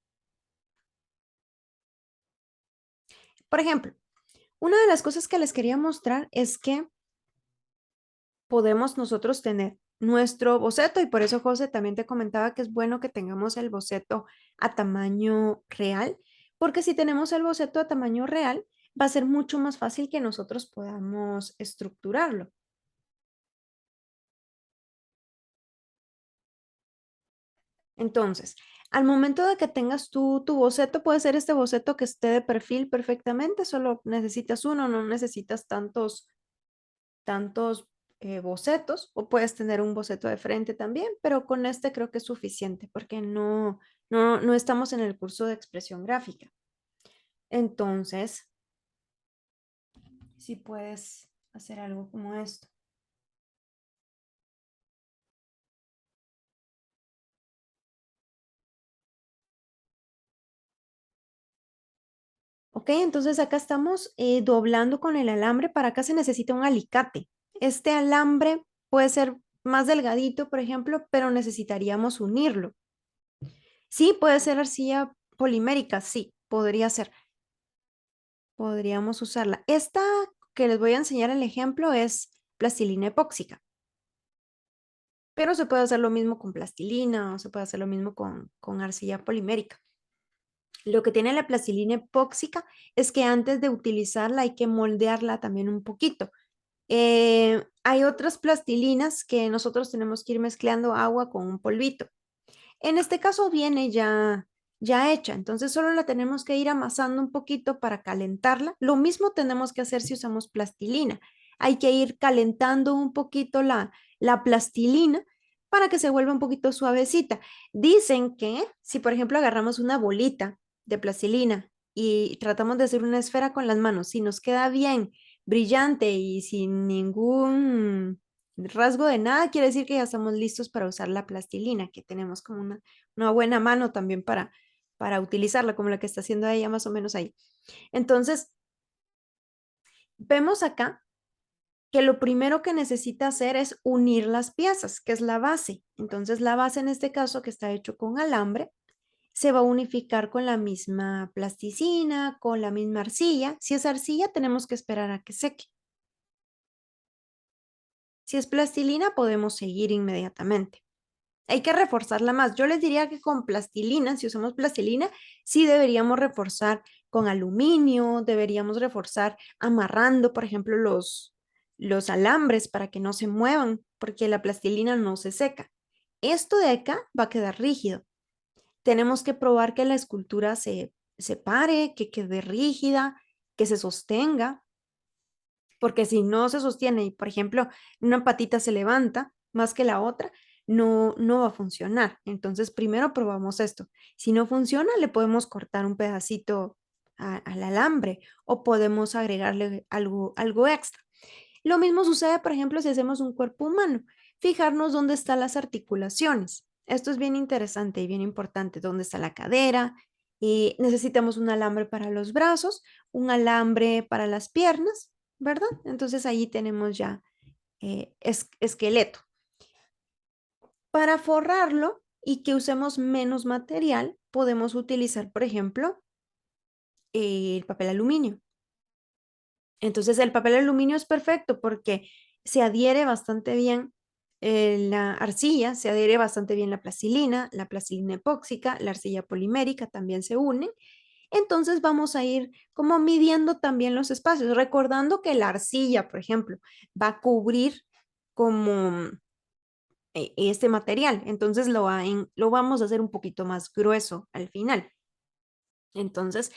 Por ejemplo, una de las cosas que les quería mostrar es que podemos nosotros tener nuestro boceto y por eso José también te comentaba que es bueno que tengamos el boceto a tamaño real, porque si tenemos el boceto a tamaño real, va a ser mucho más fácil que nosotros podamos estructurarlo. Entonces, al momento de que tengas tu boceto, puede ser este boceto que esté de perfil perfectamente, solo necesitas uno, no necesitas tantos bocetos o puedes tener un boceto de frente también, pero con este creo que es suficiente porque no estamos en el curso de expresión gráfica. Entonces, si puedes hacer algo como esto. Ok, entonces acá estamos doblando con el alambre. Para acá se necesita un alicate. Este alambre puede ser más delgadito, por ejemplo, pero necesitaríamos unirlo. Sí, puede ser arcilla polimérica, sí, podría ser. Podríamos usarla. Esta que les voy a enseñar el ejemplo es plastilina epóxica. Pero se puede hacer lo mismo con plastilina o se puede hacer lo mismo con arcilla polimérica. Lo que tiene la plastilina epóxica es que antes de utilizarla hay que moldearla también un poquito. Hay otras plastilinas que nosotros tenemos que ir mezclando agua con un polvito. En este caso viene ya hecha, entonces solo la tenemos que ir amasando un poquito para calentarla. Lo mismo tenemos que hacer si usamos plastilina. Hay que ir calentando un poquito la plastilina para que se vuelva un poquito suavecita. Dicen que si, por ejemplo, agarramos una bolita de plastilina y tratamos de hacer una esfera con las manos, si nos queda bien, brillante y sin ningún rasgo de nada, quiere decir que ya estamos listos para usar la plastilina, que tenemos como una buena mano también para utilizarla, como la que está haciendo ella más o menos ahí. Entonces, vemos acá que lo primero que necesita hacer es unir las piezas, que es la base. Entonces, la base en este caso, que está hecho con alambre, se va a unificar con la misma plasticina, con la misma arcilla. Si es arcilla, tenemos que esperar a que seque. Si es plastilina, podemos seguir inmediatamente. Hay que reforzarla más. Yo les diría que con plastilina, si usamos plastilina, sí deberíamos reforzar con aluminio, deberíamos reforzar amarrando, por ejemplo, los alambres para que no se muevan, porque la plastilina no se seca. Esto de acá va a quedar rígido. Tenemos que probar que la escultura se pare, que quede rígida, que se sostenga, porque si no se sostiene y, por ejemplo, una patita se levanta más que la otra, no va a funcionar. Entonces, primero probamos esto. Si no funciona, le podemos cortar un pedacito al alambre o podemos agregarle algo extra. Lo mismo sucede, por ejemplo, si hacemos un cuerpo humano. Fijarnos dónde están las articulaciones. Esto es bien interesante y bien importante. ¿Dónde está la cadera? Y necesitamos un alambre para los brazos, un alambre para las piernas, ¿verdad? Entonces ahí tenemos ya esqueleto. Para forrarlo y que usemos menos material, podemos utilizar, por ejemplo, el papel aluminio. Entonces el papel aluminio es perfecto porque se adhiere bastante bien la arcilla, se adhiere bastante bien la plastilina epóxica, la arcilla polimérica también se unen. Entonces vamos a ir como midiendo también los espacios, recordando que la arcilla, por ejemplo, va a cubrir como este material, entonces lo vamos a hacer un poquito más grueso al final. Entonces,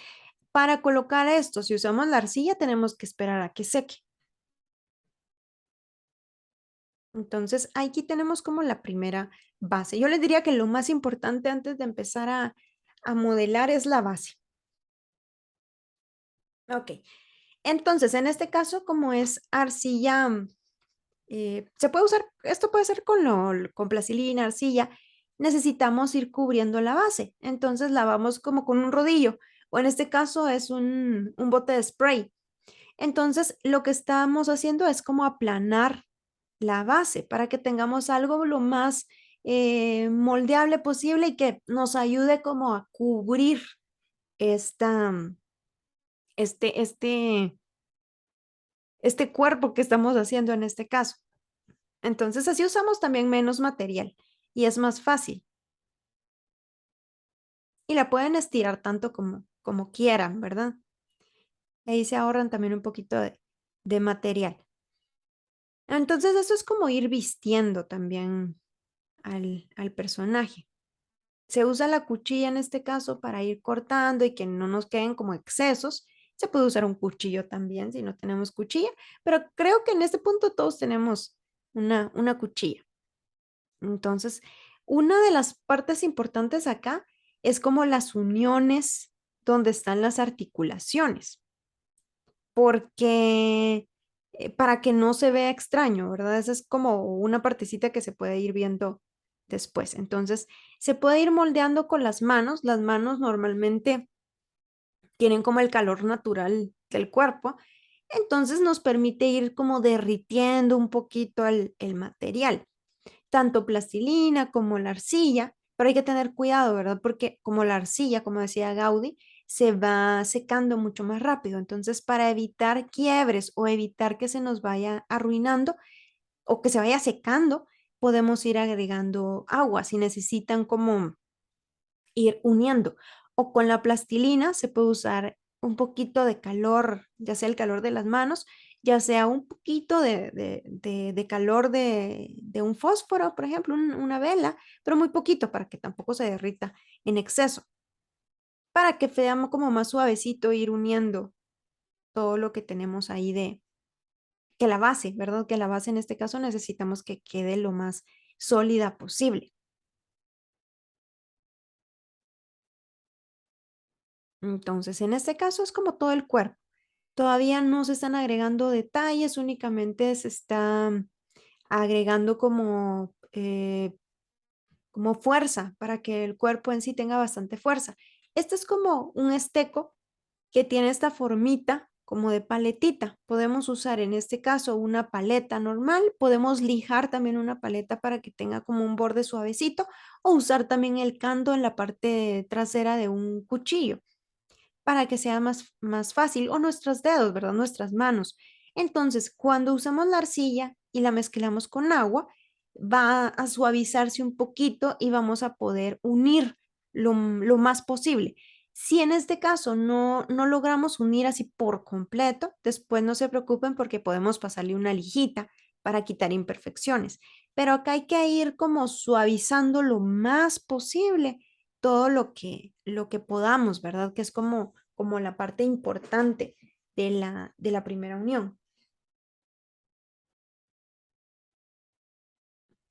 para colocar esto, si usamos la arcilla, tenemos que esperar a que seque. Entonces, aquí tenemos como la primera base. Yo les diría que lo más importante antes de empezar a modelar es la base. Ok, entonces en este caso, como es arcilla, se puede usar, esto puede ser con plastilina, arcilla, necesitamos ir cubriendo la base. Entonces la vamos como con un rodillo, o en este caso es un bote de spray. Entonces lo que estamos haciendo es como aplanar la base para que tengamos algo lo más moldeable posible y que nos ayude como a cubrir esta, este, este, este cuerpo que estamos haciendo en este caso. Entonces así usamos también menos material y es más fácil. Y la pueden estirar tanto como quieran, ¿verdad? Ahí se ahorran también un poquito de material. Entonces eso es como ir vistiendo también al personaje. Se usa la cuchilla en este caso para ir cortando y que no nos queden como excesos. Se puede usar un cuchillo también si no tenemos cuchilla, pero creo que en este punto todos tenemos una cuchilla. Entonces, una de las partes importantes acá es como las uniones donde están las articulaciones, porque para que no se vea extraño, ¿verdad? Esa es como una partecita que se puede ir viendo después. Entonces, se puede ir moldeando con las manos. Las manos normalmente tienen como el calor natural del cuerpo, entonces nos permite ir como derritiendo un poquito el material, tanto plastilina como la arcilla, pero hay que tener cuidado, ¿verdad? Porque como la arcilla, como decía Gaudí, se va secando mucho más rápido. Entonces, para evitar quiebres o evitar que se nos vaya arruinando o que se vaya secando, podemos ir agregando agua si necesitan como ir uniendo. O con la plastilina se puede usar un poquito de calor, ya sea el calor de las manos, ya sea un poquito de calor de un fósforo, por ejemplo, una vela, pero muy poquito para que tampoco se derrita en exceso, para que veamos como más suavecito ir uniendo todo lo que tenemos ahí que la base, ¿verdad? Que la base en este caso necesitamos que quede lo más sólida posible. Entonces, en este caso es como todo el cuerpo. Todavía no se están agregando detalles, únicamente se está agregando como fuerza para que el cuerpo en sí tenga bastante fuerza. Este es como un esteco que tiene esta formita como de paletita. Podemos usar en este caso una paleta normal, podemos lijar también una paleta para que tenga como un borde suavecito o usar también el canto en la parte trasera de un cuchillo para que sea más fácil, o nuestros dedos, ¿verdad? Nuestras manos. Entonces, cuando usamos la arcilla y la mezclamos con agua, va a suavizarse un poquito y vamos a poder unir lo más posible. Si en este caso no logramos unir así por completo, después no se preocupen porque podemos pasarle una lijita para quitar imperfecciones. Pero acá hay que ir como suavizando lo más posible todo lo que podamos, ¿verdad? Que es como la parte importante de la primera unión.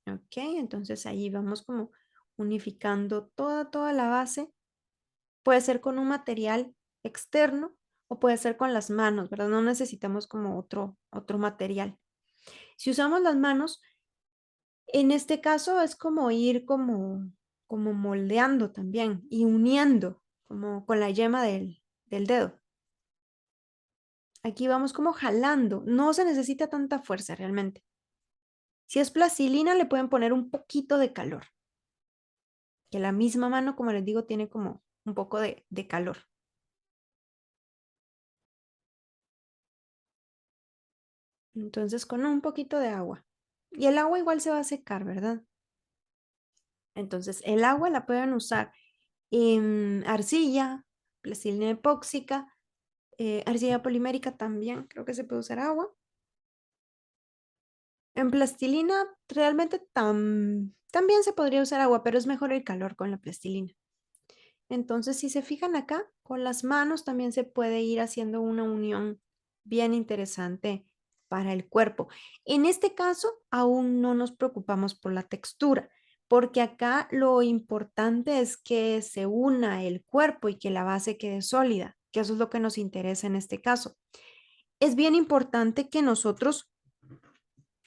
Ok, entonces ahí vamos como unificando toda la base. Puede ser con un material externo o puede ser con las manos, ¿verdad? No necesitamos como otro material. Si usamos las manos, en este caso es como ir como moldeando también y uniendo como con la yema del dedo. Aquí vamos como jalando, no se necesita tanta fuerza realmente. Si es plastilina, le pueden poner un poquito de calor, que la misma mano, como les digo, tiene como un poco de calor. Entonces, con un poquito de agua. Y el agua igual se va a secar, ¿verdad? Entonces, el agua la pueden usar en arcilla, plastilina epóxica, arcilla polimérica también, creo que se puede usar agua. En plastilina realmente también se podría usar agua, pero es mejor el calor con la plastilina. Entonces, si se fijan acá, con las manos también se puede ir haciendo una unión bien interesante para el cuerpo. En este caso, aún no nos preocupamos por la textura, porque acá lo importante es que se una el cuerpo y que la base quede sólida, que eso es lo que nos interesa en este caso. Es bien importante que nosotros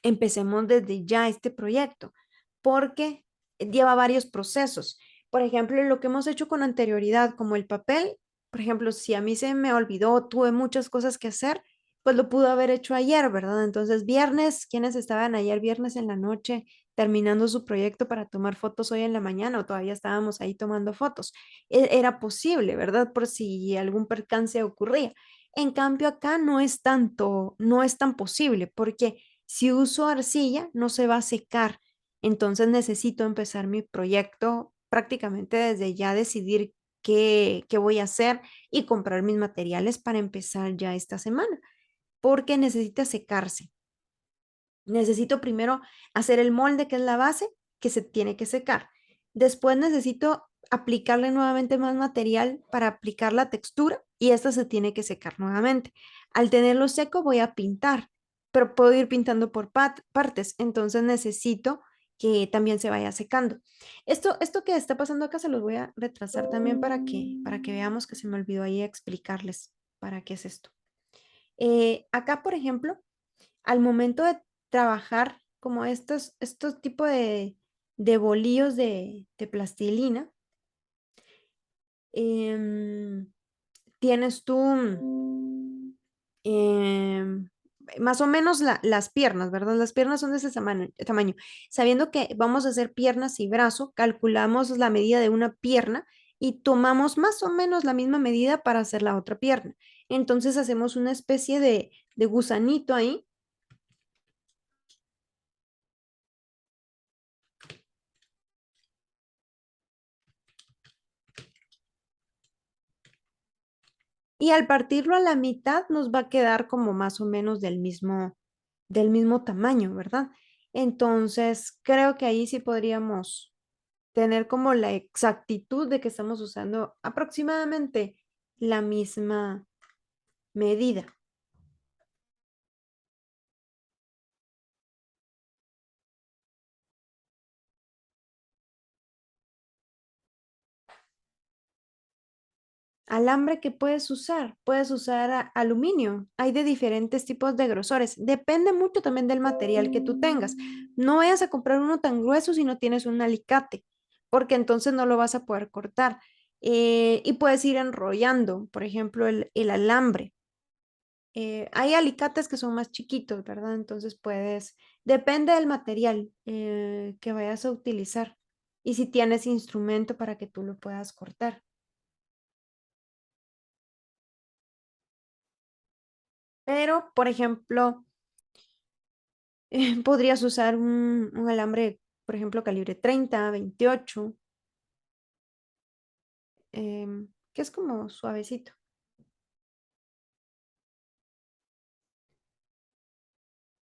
empecemos desde ya este proyecto, porque lleva varios procesos. Por ejemplo, lo que hemos hecho con anterioridad, como el papel, por ejemplo, si a mí se me olvidó, tuve muchas cosas que hacer, pues lo pude haber hecho ayer, ¿verdad? Entonces, viernes, ¿quiénes estaban ayer viernes en la noche terminando su proyecto para tomar fotos hoy en la mañana o todavía estábamos ahí tomando fotos? Era posible, ¿verdad? Por si algún percance ocurría. En cambio, acá no es tan posible porque si uso arcilla, no se va a secar. Entonces necesito empezar mi proyecto prácticamente desde ya decidir qué voy a hacer y comprar mis materiales para empezar ya esta semana, porque necesita secarse. Necesito primero hacer el molde, que es la base, que se tiene que secar. Después necesito aplicarle nuevamente más material para aplicar la textura y esta se tiene que secar nuevamente. Al tenerlo seco voy a pintar pero puedo ir pintando por partes, entonces necesito que también se vaya secando. Esto que está pasando acá se los voy a retrasar también para que veamos que se me olvidó ahí explicarles para qué es esto. Acá, por ejemplo, al momento de trabajar como estos tipos de bolillos de plastilina, em, tienes tú em, más o menos las piernas, ¿verdad? Las piernas son de ese tamaño. Sabiendo que vamos a hacer piernas y brazo, calculamos la medida de una pierna y tomamos más o menos la misma medida para hacer la otra pierna. Entonces hacemos una especie de gusanito ahí. Y al partirlo a la mitad nos va a quedar como más o menos del mismo tamaño, ¿verdad? Entonces, creo que ahí sí podríamos tener como la exactitud de que estamos usando aproximadamente la misma medida. Alambre que puedes usar aluminio. Hay de diferentes tipos de grosores. Depende mucho también del material que tú tengas. No vayas a comprar uno tan grueso si no tienes un alicate, porque entonces no lo vas a poder cortar. Y puedes ir enrollando, por ejemplo, el alambre. Hay alicates que son más chiquitos, ¿verdad? Entonces depende del material que vayas a utilizar y si tienes instrumento para que tú lo puedas cortar. Pero, por ejemplo, podrías usar un alambre, por ejemplo, calibre 30, 28, que es como suavecito.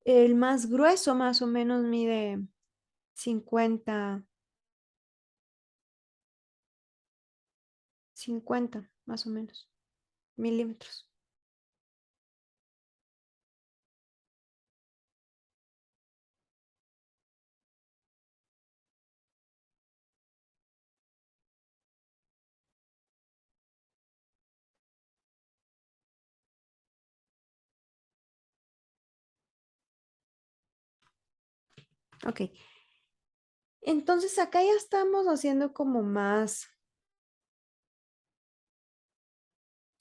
El más grueso más o menos mide 50, 50 más o menos, milímetros. Ok. Entonces acá ya estamos haciendo como más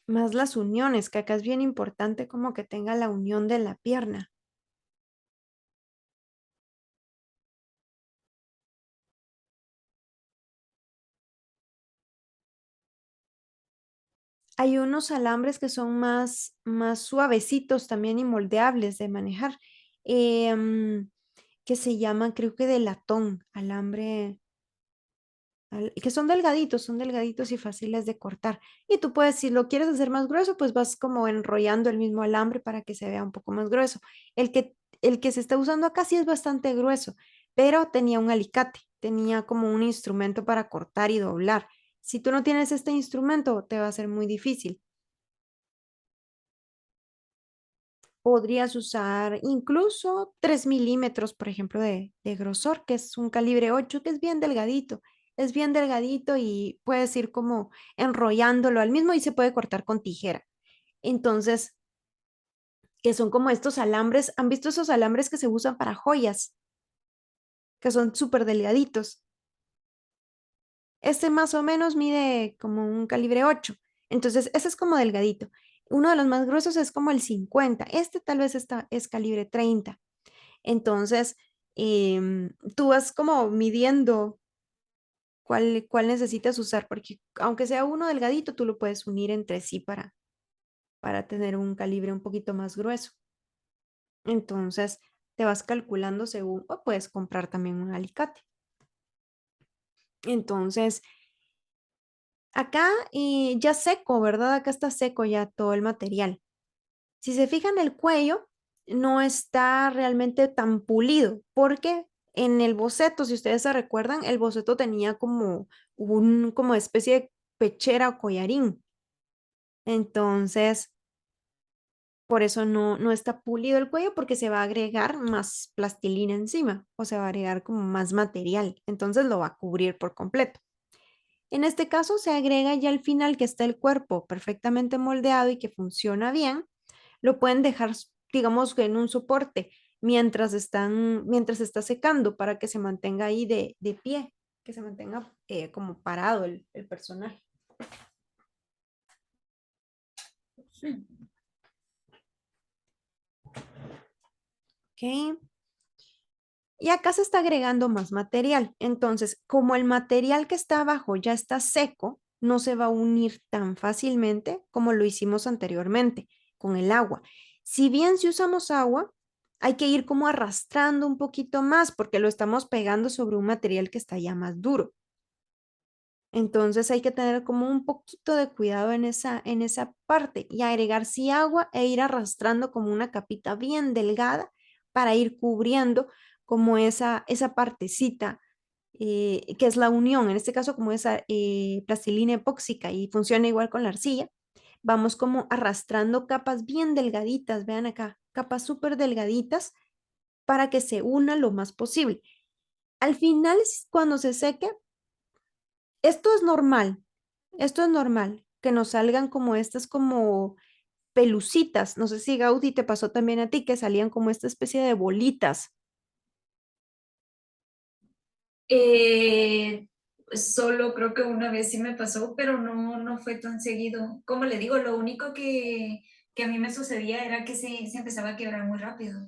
las uniones, que acá es bien importante como que tenga la unión de la pierna. Hay unos alambres que son más suavecitos también y moldeables de manejar, em, que se llaman, creo que de latón, alambre, que son delgaditos y fáciles de cortar. Y tú puedes, si lo quieres hacer más grueso, pues vas como enrollando el mismo alambre para que se vea un poco más grueso. El que se está usando acá sí es bastante grueso, pero tenía un alicate, tenía como un instrumento para cortar y doblar. Si tú no tienes este instrumento, te va a ser muy difícil. Podrías usar incluso 3 milímetros, por ejemplo, de grosor, que es un calibre 8 que es bien delgadito. Es bien delgadito y puedes ir como enrollándolo al mismo y se puede cortar con tijera. Entonces, que son como estos alambres. ¿Han visto esos alambres que se usan para joyas? Que son súper delgaditos. Este más o menos mide como un calibre 8. Entonces, ese es como delgadito. Uno de los más gruesos es como el 50. Este tal vez es calibre 30. Entonces, tú vas como midiendo cuál necesitas usar, porque aunque sea uno delgadito, tú lo puedes unir entre sí para tener un calibre un poquito más grueso. Entonces, te vas calculando según, o puedes comprar también un alicate. Entonces, acá ya seco, ¿verdad? Acá está seco ya todo el material. Si se fijan, el cuello no está realmente tan pulido, porque en el boceto, si ustedes se recuerdan, el boceto tenía como especie de pechera o collarín. Entonces, Por eso no está pulido el cuello porque se va a agregar más plastilina encima o se va a agregar como más material. Entonces lo va a cubrir por completo. En este caso se agrega ya al final que está el cuerpo perfectamente moldeado y que funciona bien. Lo pueden dejar, digamos, en un soporte mientras está secando para que se mantenga ahí de pie, que se mantenga como parado el personaje. Ok. Y acá se está agregando más material. Entonces, como el material que está abajo ya está seco, no se va a unir tan fácilmente como lo hicimos anteriormente con el agua. Si bien si usamos agua, hay que ir como arrastrando un poquito más porque lo estamos pegando sobre un material que está ya más duro. Entonces hay que tener como un poquito de cuidado en esa parte y agregar sí agua e ir arrastrando como una capita bien delgada para ir cubriendo como esa partecita que es la unión, en este caso como esa plastilina epóxica y funciona igual con la arcilla. Vamos como arrastrando capas bien delgaditas, vean acá, capas súper delgaditas para que se una lo más posible. Al final, cuando se seque, esto es normal, que nos salgan como estas como pelucitas. No sé si Gaudí te pasó también a ti, que salían como esta especie de bolitas. Eh, Solo creo que una vez sí me pasó, pero no fue tan seguido. Como le digo, lo único que a mí me sucedía era que se empezaba a quebrar muy rápido.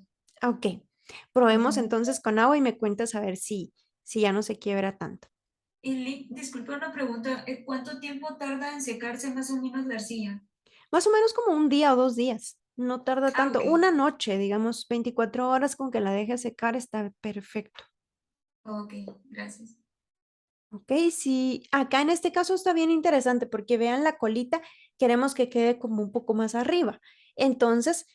Ok, probemos Ujú. entonces con agua y me cuentas a ver si ya no se quiebra tanto. Y disculpe una pregunta, ¿cuánto tiempo tarda en secarse más o menos la arcilla? Más o menos como un día o 2 días. No tarda Ah, tanto. ok, Una noche, digamos, 24 horas con que la dejes secar está perfecto. ok, gracias. Ok, sí, acá en este caso está bien interesante porque vean la colita, queremos que quede como un poco más arriba. Entonces,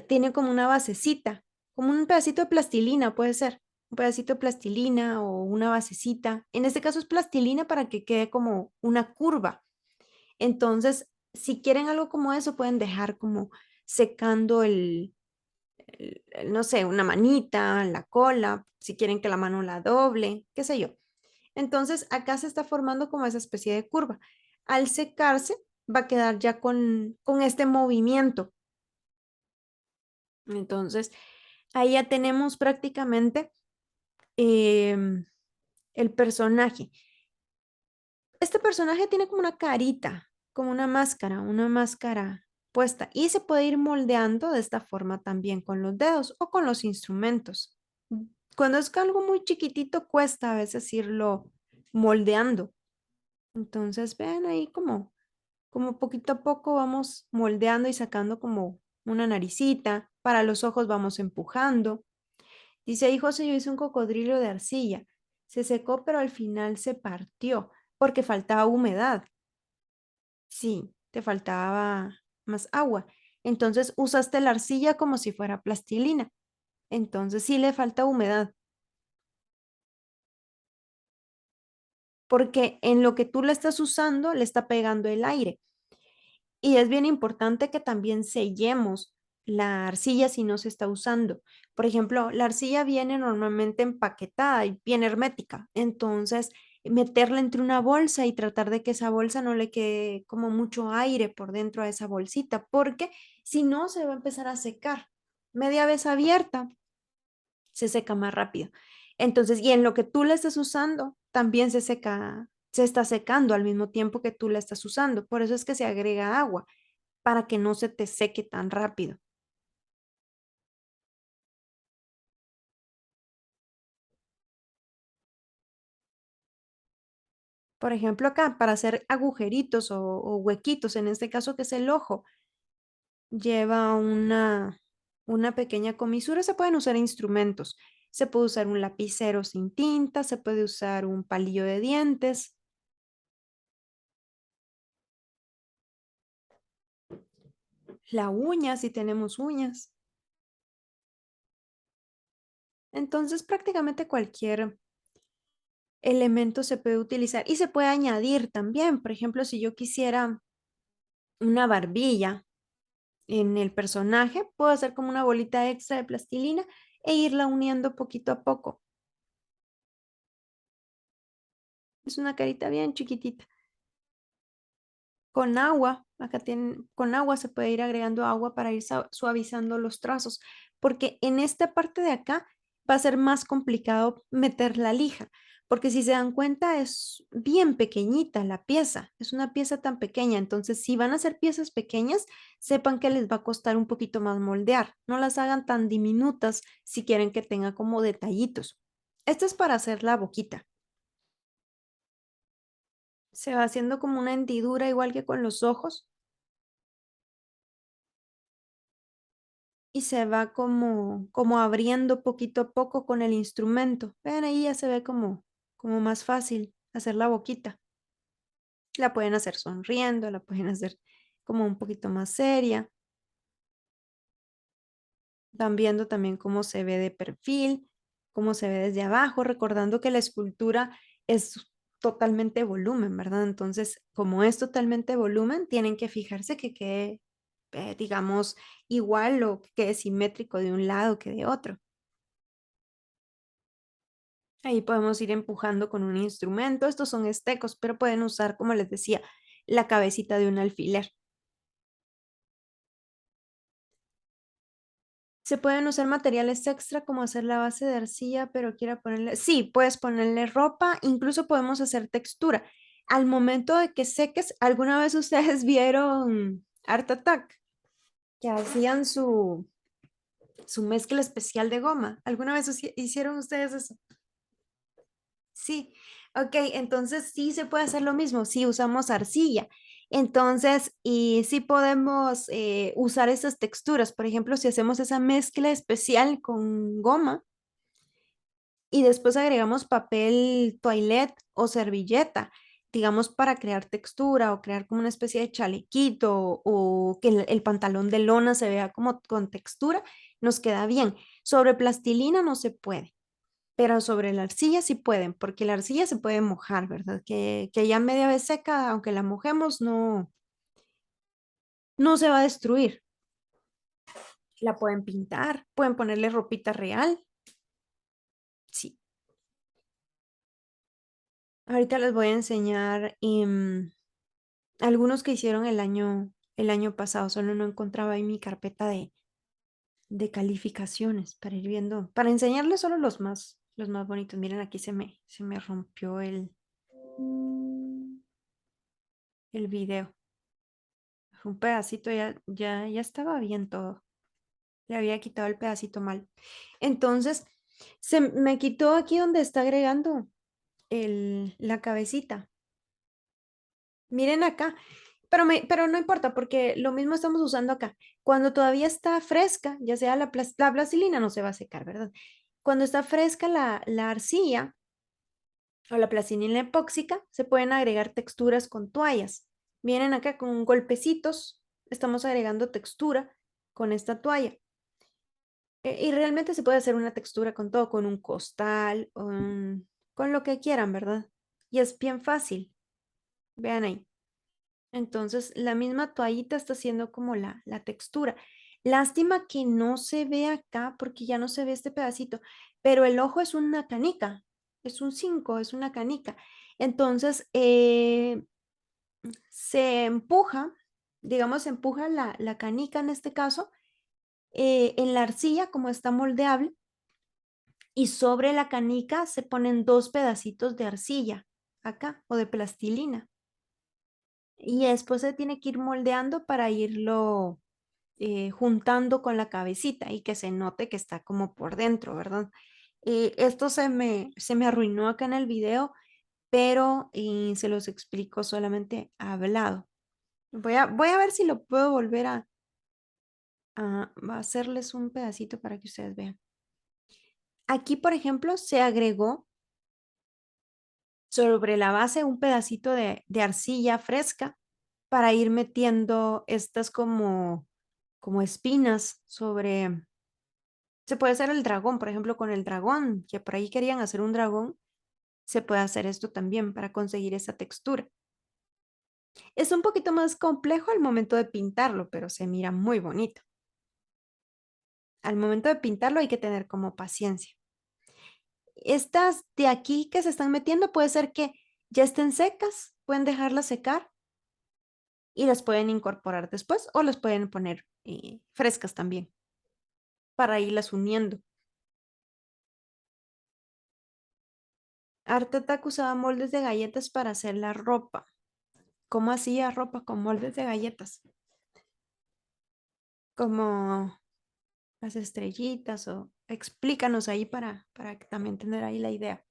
tiene como una basecita, como un pedacito de plastilina, puede ser, un pedacito de plastilina o una basecita. En este caso es plastilina para que quede como una curva. Entonces, si quieren algo como eso, pueden dejar como secando no sé, una manita, la cola, si quieren que la mano la doble, qué sé yo. Entonces, acá se está formando como esa especie de curva. Al secarse, va a quedar ya con este movimiento. Entonces, ahí ya tenemos prácticamente em, el personaje. Este personaje tiene como una carita, como una máscara puesta y se puede ir moldeando de esta forma también con los dedos o con los instrumentos. Cuando es algo muy chiquitito, cuesta a veces irlo moldeando. Entonces, ven ahí como poquito a poco vamos moldeando y sacando como una naricita. Para los ojos vamos empujando. Dice ahí José, yo hice un cocodrilo de arcilla. Se secó, pero al final se partió porque faltaba humedad. Sí, te faltaba más agua. Entonces usaste la arcilla como si fuera plastilina. Entonces sí le falta humedad. Porque en lo que tú le estás usando le está pegando el aire. Y es bien importante que también sellemos la arcilla si no se está usando. Por ejemplo, la arcilla viene normalmente empaquetada y bien hermética. Entonces, meterla entre una bolsa y tratar de que esa bolsa no le quede como mucho aire por dentro a esa bolsita, porque si no, se va a empezar a secar. Media vez abierta, se seca más rápido. Entonces, y en lo que tú la estás usando, también se seca, se está secando al mismo tiempo que tú la estás usando. Por eso es que se agrega agua para que no se te seque tan rápido. Por ejemplo, acá, para hacer agujeritos o huequitos, en este caso que es el ojo, lleva una pequeña comisura. Se pueden usar instrumentos. Se puede usar un lapicero sin tinta, se puede usar un palillo de dientes, la uña si tenemos uñas. Entonces, prácticamente cualquier elemento se puede utilizar y se puede añadir también. Por ejemplo, si yo quisiera una barbilla, en el personaje, puedo hacer como una bolita extra de plastilina e irla uniendo poquito a poco. Es una carita bien chiquitita. Con agua, acá tienen, con agua se puede ir agregando agua para ir suavizando los trazos, porque en esta parte de acá va a ser más complicado meter la lija, porque si se dan cuenta es bien pequeñita la pieza, es una pieza tan pequeña, entonces si van a hacer piezas pequeñas, sepan que les va a costar un poquito más moldear, no las hagan tan diminutas si quieren que tenga como detallitos. Esto es para hacer la boquita. Se va haciendo como una hendidura igual que con los ojos. Y se va como abriendo poquito a poco con el instrumento. Vean, ahí ya se ve como más fácil hacer la boquita. La pueden hacer sonriendo, la pueden hacer como un poquito más seria. Van viendo también cómo se ve de perfil, cómo se ve desde abajo, recordando que la escultura es totalmente volumen, ¿verdad? Entonces, como es totalmente volumen, tienen que fijarse que quede, digamos, igual o que quede simétrico de un lado que de otro. Ahí podemos ir empujando con un instrumento. Estos son estecos, pero pueden usar, como les decía, la cabecita de un alfiler. Se pueden usar materiales extra como hacer la base de arcilla, pero quiera ponerle, sí, puedes ponerle ropa, incluso podemos hacer textura. Al momento de que seques, ¿alguna vez ustedes vieron Art Attack? Que hacían su mezcla especial de goma. ¿Alguna vez hicieron ustedes eso? Sí, ok, entonces sí se puede hacer lo mismo si usamos arcilla. Entonces, y sí podemos usar esas texturas. Por ejemplo, si hacemos esa mezcla especial con goma y después agregamos papel toilette o servilleta, digamos, para crear textura o crear como una especie de chalequito o que el pantalón de lona se vea como con textura, nos queda bien. Sobre plastilina no se puede. Pero sobre la arcilla sí pueden, porque la arcilla se puede mojar, ¿verdad? Que ya media vez seca, aunque la mojemos, no se va a destruir. La pueden pintar, pueden ponerle ropita real. Sí. Ahorita les voy a enseñar algunos que hicieron el año pasado. Solo no encontraba ahí mi carpeta de calificaciones para ir viendo, para enseñarles solo los más bonitos. Miren, aquí se me rompió el video. Un pedacito ya estaba bien todo. Le había quitado el pedacito mal. Entonces, se me quitó aquí donde está agregando la cabecita. Miren acá. Pero no importa porque lo mismo estamos usando acá. Cuando todavía está fresca, ya sea la plastilina no se va a secar, ¿verdad? Cuando está fresca la arcilla o la plastilina epóxica, se pueden agregar texturas con toallas. Vienen acá con golpecitos, estamos agregando textura con esta toalla. Y realmente se puede hacer una textura con todo, con un costal, con lo que quieran, ¿verdad? Y es bien fácil. Vean ahí. Entonces, la misma toallita está haciendo como la textura. Lástima que no se ve acá porque ya no se ve este pedacito, pero el ojo es una canica, es un 5, es una canica. Entonces, se empuja, digamos, se empuja la canica en este caso, en la arcilla, como está moldeable, y sobre la canica se ponen dos pedacitos de arcilla, acá, o de plastilina. Y después se tiene que ir moldeando para irlo juntando con la cabecita y que se note que está como por dentro, ¿verdad? Esto se me arruinó acá en el video, pero se los explico solamente hablado. Voy a ver si lo puedo volver a hacerles un pedacito para que ustedes vean. Aquí, por ejemplo, se agregó sobre la base un pedacito de arcilla fresca para ir metiendo estas como espinas sobre, se puede hacer el dragón, por ejemplo, con el dragón, que por ahí querían hacer un dragón, se puede hacer esto también para conseguir esa textura. Es un poquito más complejo al momento de pintarlo, pero se mira muy bonito. Al momento de pintarlo hay que tener como paciencia. Estas de aquí que se están metiendo puede ser que ya estén secas, pueden dejarlas secar y las pueden incorporar después o las pueden poner frescas también para irlas uniendo. Art Attack usaba moldes de galletas para hacer la ropa. ¿Cómo hacía ropa con moldes de galletas? Como las estrellitas o explícanos ahí para también tener ahí la idea.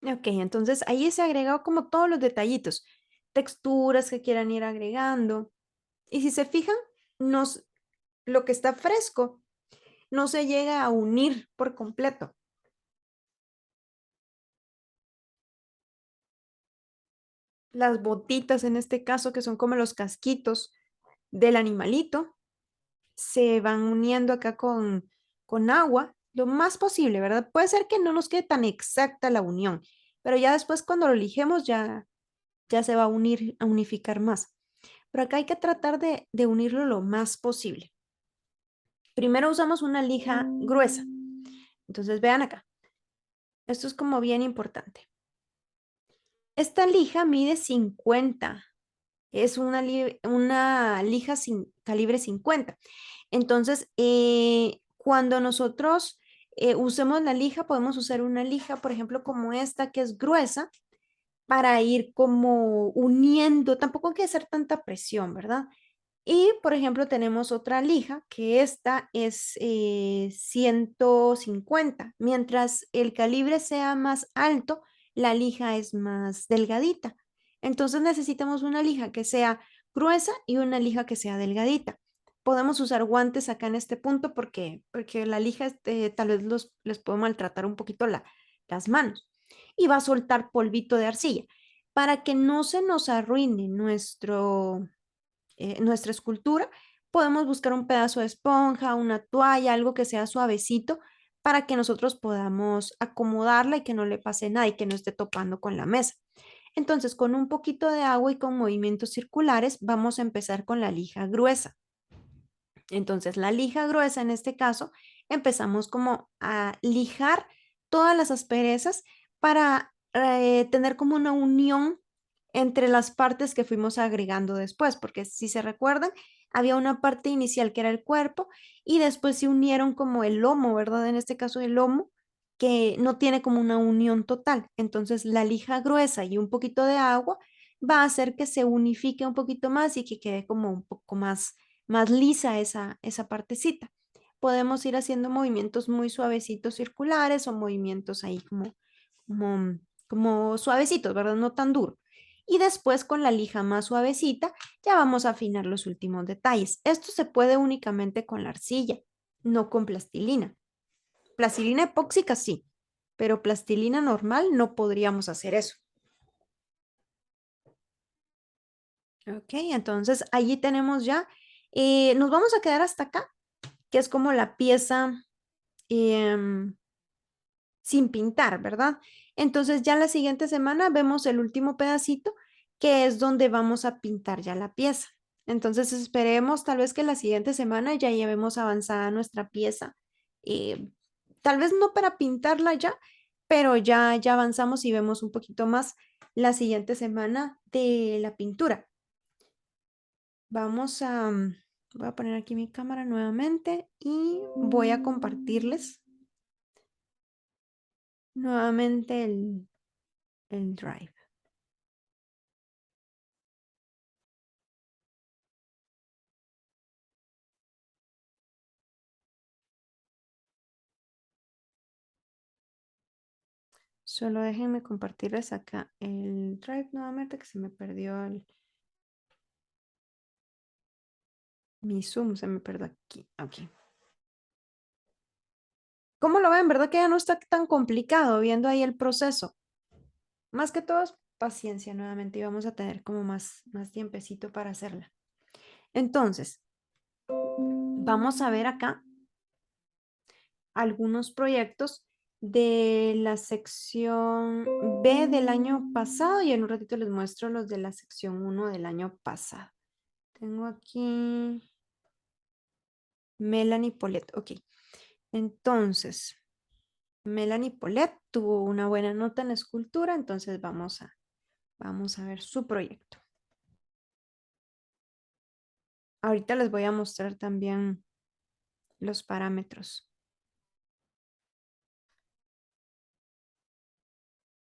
Ok, entonces ahí se agregado como todos los detallitos, texturas que quieran ir agregando. Y si se fijan, nos, lo que está fresco no se llega a unir por completo. Las botitas en este caso, que son como los casquitos del animalito, se van uniendo acá con agua lo más posible, ¿verdad? Puede ser que no nos quede tan exacta la unión, pero ya después cuando lo lijemos ya se va a unir, a unificar más. Pero acá hay que tratar de unirlo lo más posible. Primero usamos una lija gruesa. Entonces vean acá. Esto es como bien importante. Esta lija mide 50. Es una lija sin calibre 50. Entonces, cuando nosotros usemos la lija, podemos usar una lija, por ejemplo, como esta, que es gruesa, para ir como uniendo, tampoco hay que hacer tanta presión, ¿verdad? Y, por ejemplo, tenemos otra lija, que esta es 150. Mientras el calibre sea más alto, la lija es más delgadita. Entonces necesitamos una lija que sea gruesa y una lija que sea delgadita. Podemos usar guantes acá en este punto porque la lija tal vez les puede maltratar un poquito las manos y va a soltar polvito de arcilla. Para que no se nos arruine nuestra escultura, podemos buscar un pedazo de esponja, una toalla, algo que sea suavecito para que nosotros podamos acomodarla y que no le pase nada y que no esté topando con la mesa. Entonces, con un poquito de agua y con movimientos circulares, vamos a empezar con la lija gruesa. Entonces, la lija gruesa en este caso, empezamos como a lijar todas las asperezas para tener como una unión entre las partes que fuimos agregando después, porque si se recuerdan, había una parte inicial que era el cuerpo y después se unieron como el lomo, ¿verdad? En este caso el lomo, que no tiene como una unión total. Entonces, la lija gruesa y un poquito de agua va a hacer que se unifique un poquito más y que quede como un poco más lisa esa partecita. Podemos ir haciendo movimientos muy suavecitos circulares o movimientos ahí como, como suavecitos, ¿verdad? No tan duro. Y después con la lija más suavecita ya vamos a afinar los últimos detalles. Esto se puede únicamente con la arcilla, no con plastilina. Plastilina epóxica sí, pero plastilina normal no podríamos hacer eso. Ok, entonces allí tenemos ya, nos vamos a quedar hasta acá, que es como la pieza em, sin pintar, ¿verdad? Entonces ya la siguiente semana vemos el último pedacito, que es donde vamos a pintar ya la pieza. Entonces esperemos tal vez que la siguiente semana ya llevemos avanzada nuestra pieza. eh, Tal vez no para pintarla ya, pero ya avanzamos y vemos un poquito más la siguiente semana de la pintura. Vamos a, voy a poner aquí mi cámara nuevamente y voy a compartirles nuevamente el Drive. Solo déjenme compartirles acá el Drive nuevamente que se me perdió mi Zoom, se me perdió aquí. Ok. ¿Cómo lo ven? ¿Verdad que ya no está tan complicado viendo ahí el proceso? Más que todo es paciencia nuevamente y vamos a tener como más tiempecito para hacerla. Entonces, vamos a ver acá algunos proyectos de la sección B del año pasado y en un ratito les muestro los de la sección 1 del año pasado. Tengo aquí Melanie Polet. Ok, entonces Melanie Polet tuvo una buena nota en la escultura, entonces vamos a ver su proyecto. Ahorita les voy a mostrar también los parámetros.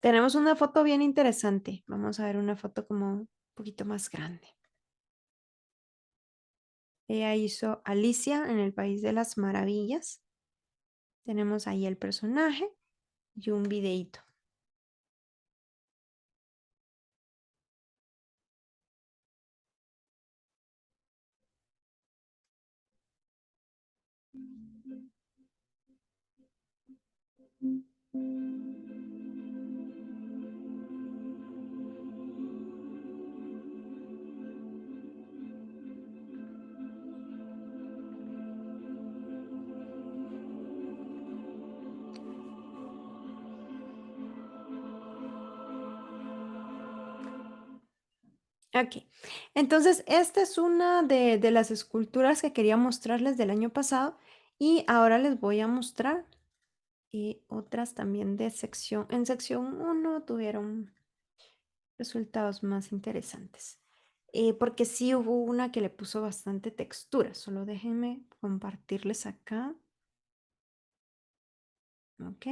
Tenemos una foto bien interesante. Vamos a ver una foto como un poquito más grande. Ella hizo Alicia en el País de las Maravillas. Tenemos ahí el personaje y un videíto. Ok, entonces esta es una de las esculturas que quería mostrarles del año pasado y ahora les voy a mostrar otras también de sección. En sección 1 tuvieron resultados más interesantes. Porque sí hubo una que le puso bastante textura. Solo déjenme compartirles acá. Ok.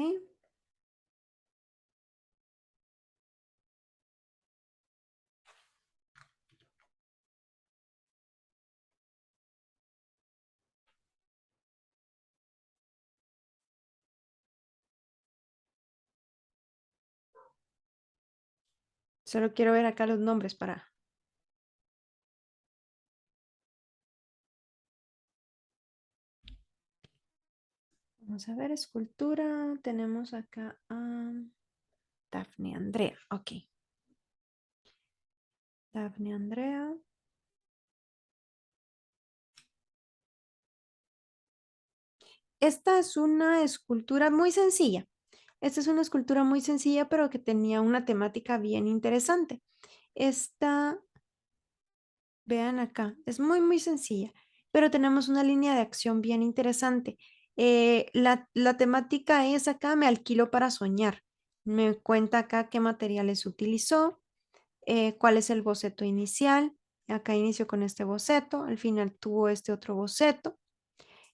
Solo quiero ver acá los nombres para... Vamos a ver, escultura. Tenemos acá a Daphne Andrea. Ok. Daphne Andrea. Esta es una escultura muy sencilla. Esta es una escultura muy sencilla, pero que tenía una temática bien interesante. Esta, vean acá, es muy sencilla, pero tenemos una línea de acción bien interesante. La temática es acá, me alquilo para soñar. Me cuenta acá qué materiales utilizó, cuál es el boceto inicial. Acá inició con este boceto, al final tuvo este otro boceto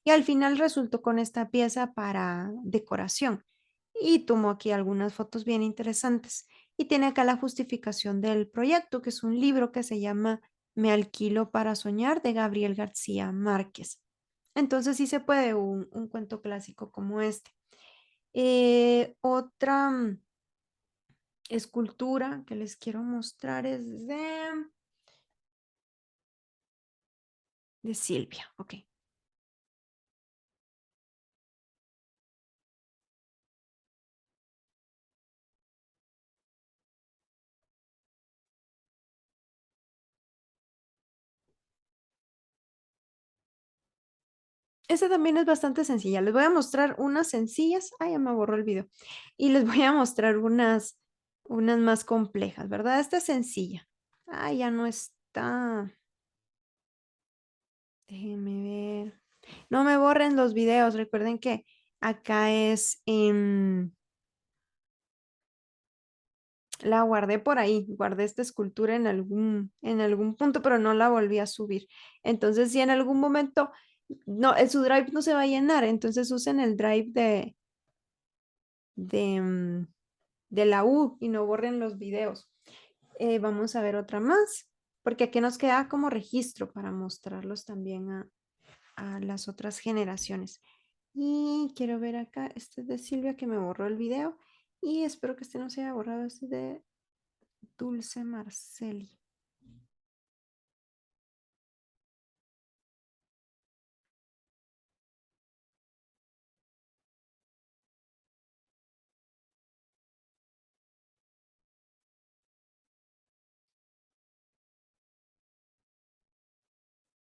y al final resultó con esta pieza para decoración. Y tomó aquí algunas fotos bien interesantes. Y tiene acá la justificación del proyecto, que es un libro que se llama Me alquilo para soñar de Gabriel García Márquez. Entonces sí se puede un cuento clásico como este. Otra escultura que les quiero mostrar es de Silvia. Ok. Esta también es bastante sencilla. Les voy a mostrar unas sencillas. Ay, ya me borró el video. Y les voy a mostrar unas más complejas, ¿verdad? Esta es sencilla. Ay, ya no está. Déjenme ver. No me borren los videos. Recuerden que acá es la guardé por ahí. Guardé esta escultura en algún punto, pero no la volví a subir. Entonces, si en algún momento, no, su drive no se va a llenar, entonces usen el drive de, mm, de la U y no borren los videos. Vamos a ver otra más, porque aquí nos queda como registro para mostrarlos también a las otras generaciones. Y quiero ver acá, este es de Silvia que me borró el video y espero que este no se haya borrado, este es de Dulce Marceli.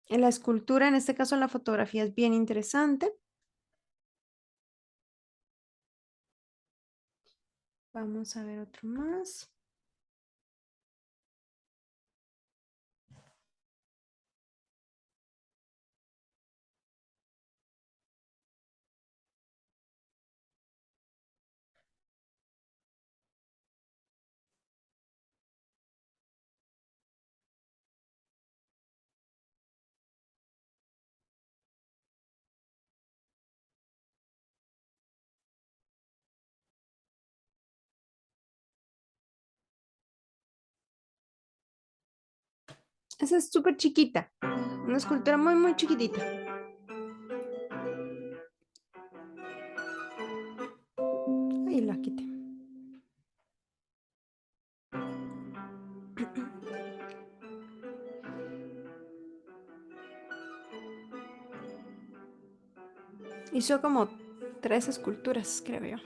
En la escultura, en este caso la fotografía es bien interesante. Vamos a ver otro más. Esa es súper chiquita. Una escultura muy, muy chiquitita. Ahí la quité. Hizo como 3 esculturas, creo yo.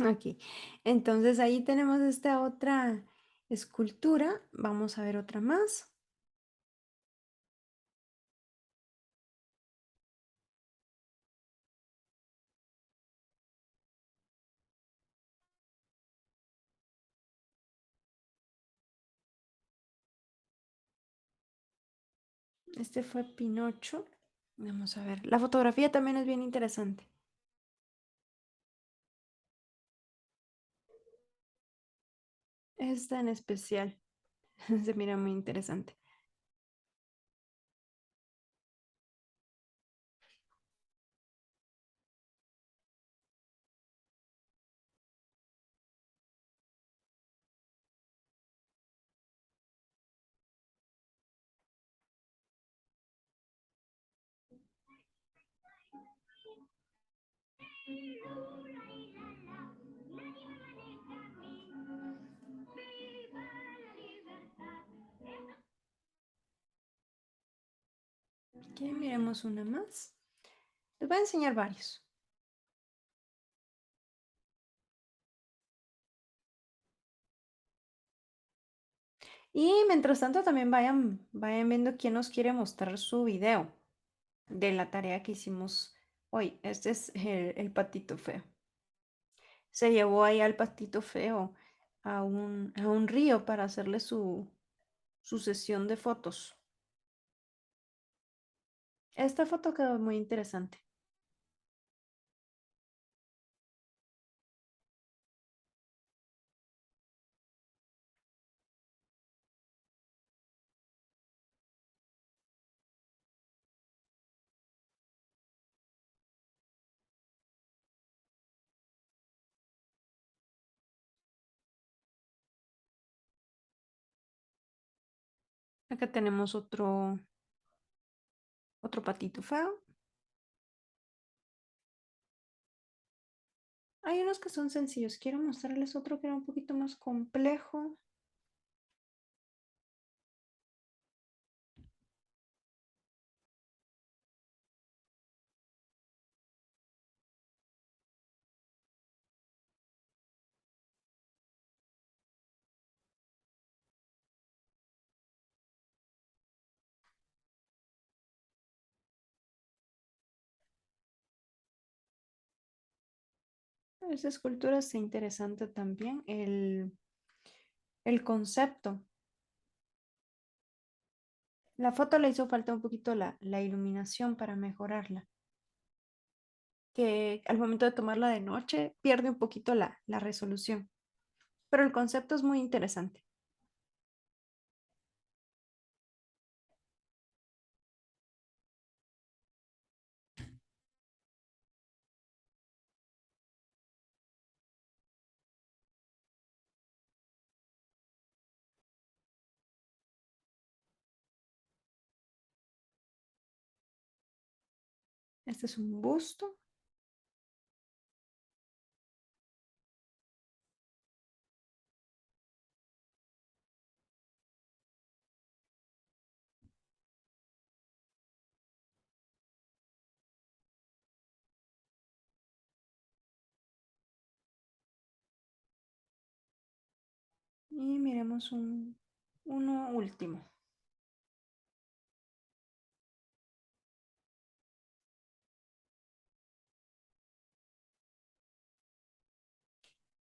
Aquí. Entonces ahí tenemos esta otra escultura. Vamos a ver otra más. Este fue Pinocho. Vamos a ver. La fotografía también es bien interesante. Esta en especial. Se mira muy interesante. Aquí miremos una más. Les voy a enseñar varios. Y mientras tanto también vayan viendo quién nos quiere mostrar su video de la tarea que hicimos hoy. Este es el patito feo. Se llevó ahí al patito feo a un río para hacerle su sesión de fotos. Esta foto quedó muy interesante. Acá tenemos otro patito feo. Hay unos que son sencillos. Quiero mostrarles otro que era un poquito más complejo. Esa escultura está interesante también. El concepto. La foto le hizo falta un poquito la iluminación para mejorarla. Que al momento de tomarla de noche pierde un poquito la resolución. Pero el concepto es muy interesante. Este es un busto. Y miremos uno último.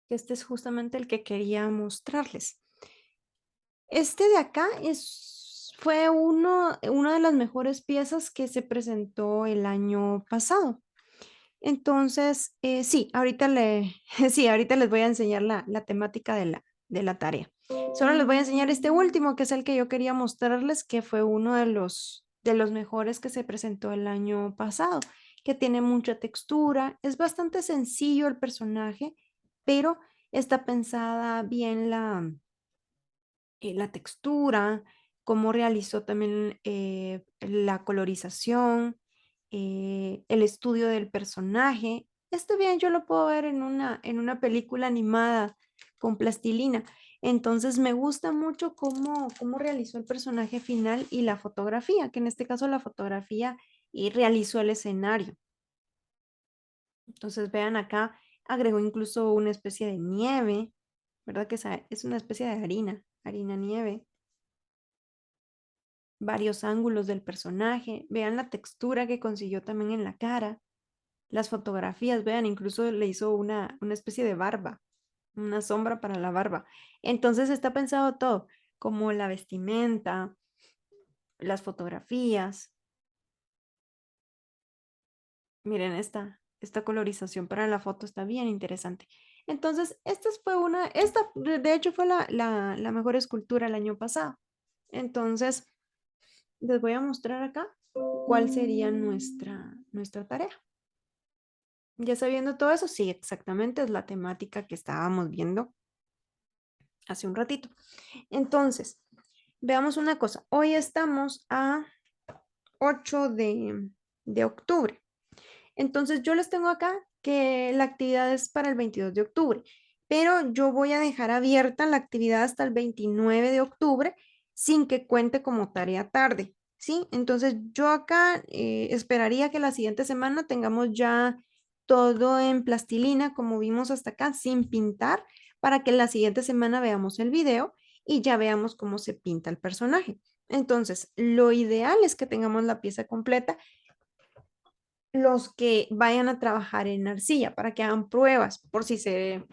Este es justamente el que quería mostrarles. Este de acá fue una de las mejores piezas que se presentó el año pasado. Entonces, sí, sí, ahorita les voy a enseñar la temática de la tarea. Solo les voy a enseñar este último, que es el que yo quería mostrarles, que fue uno de los mejores que se presentó el año pasado, que tiene mucha textura, es bastante sencillo el personaje, pero está pensada bien la textura, cómo realizó también la colorización, el estudio del personaje. Esto bien, yo lo puedo ver en una película animada con plastilina. Entonces me gusta mucho cómo realizó el personaje final y la fotografía, que en este caso la fotografía y realizó el escenario. Entonces vean acá, agregó incluso una especie de nieve, ¿verdad? Que es una especie de harina nieve, varios ángulos del personaje, vean la textura que consiguió también en la cara, las fotografías, vean, incluso le hizo una especie de barba, una sombra para la barba. Entonces está pensado todo, como la vestimenta, las fotografías. Miren, esta colorización para la foto está bien interesante. Entonces, de hecho fue la mejor escultura el año pasado. Entonces, les voy a mostrar acá cuál sería nuestra tarea. Ya sabiendo todo eso, sí, exactamente es la temática que estábamos viendo hace un ratito. Entonces, veamos una cosa. Hoy estamos a 8 de octubre. Entonces, yo les tengo acá que la actividad es para el 22 de octubre, pero yo voy a dejar abierta la actividad hasta el 29 de octubre sin que cuente como tarea tarde, ¿sí? Entonces, yo acá esperaría que la siguiente semana tengamos ya todo en plastilina, como vimos hasta acá, sin pintar, para que la siguiente semana veamos el video y ya veamos cómo se pinta el personaje. Entonces, lo ideal es que tengamos la pieza completa los que vayan a trabajar en arcilla para que hagan pruebas por si se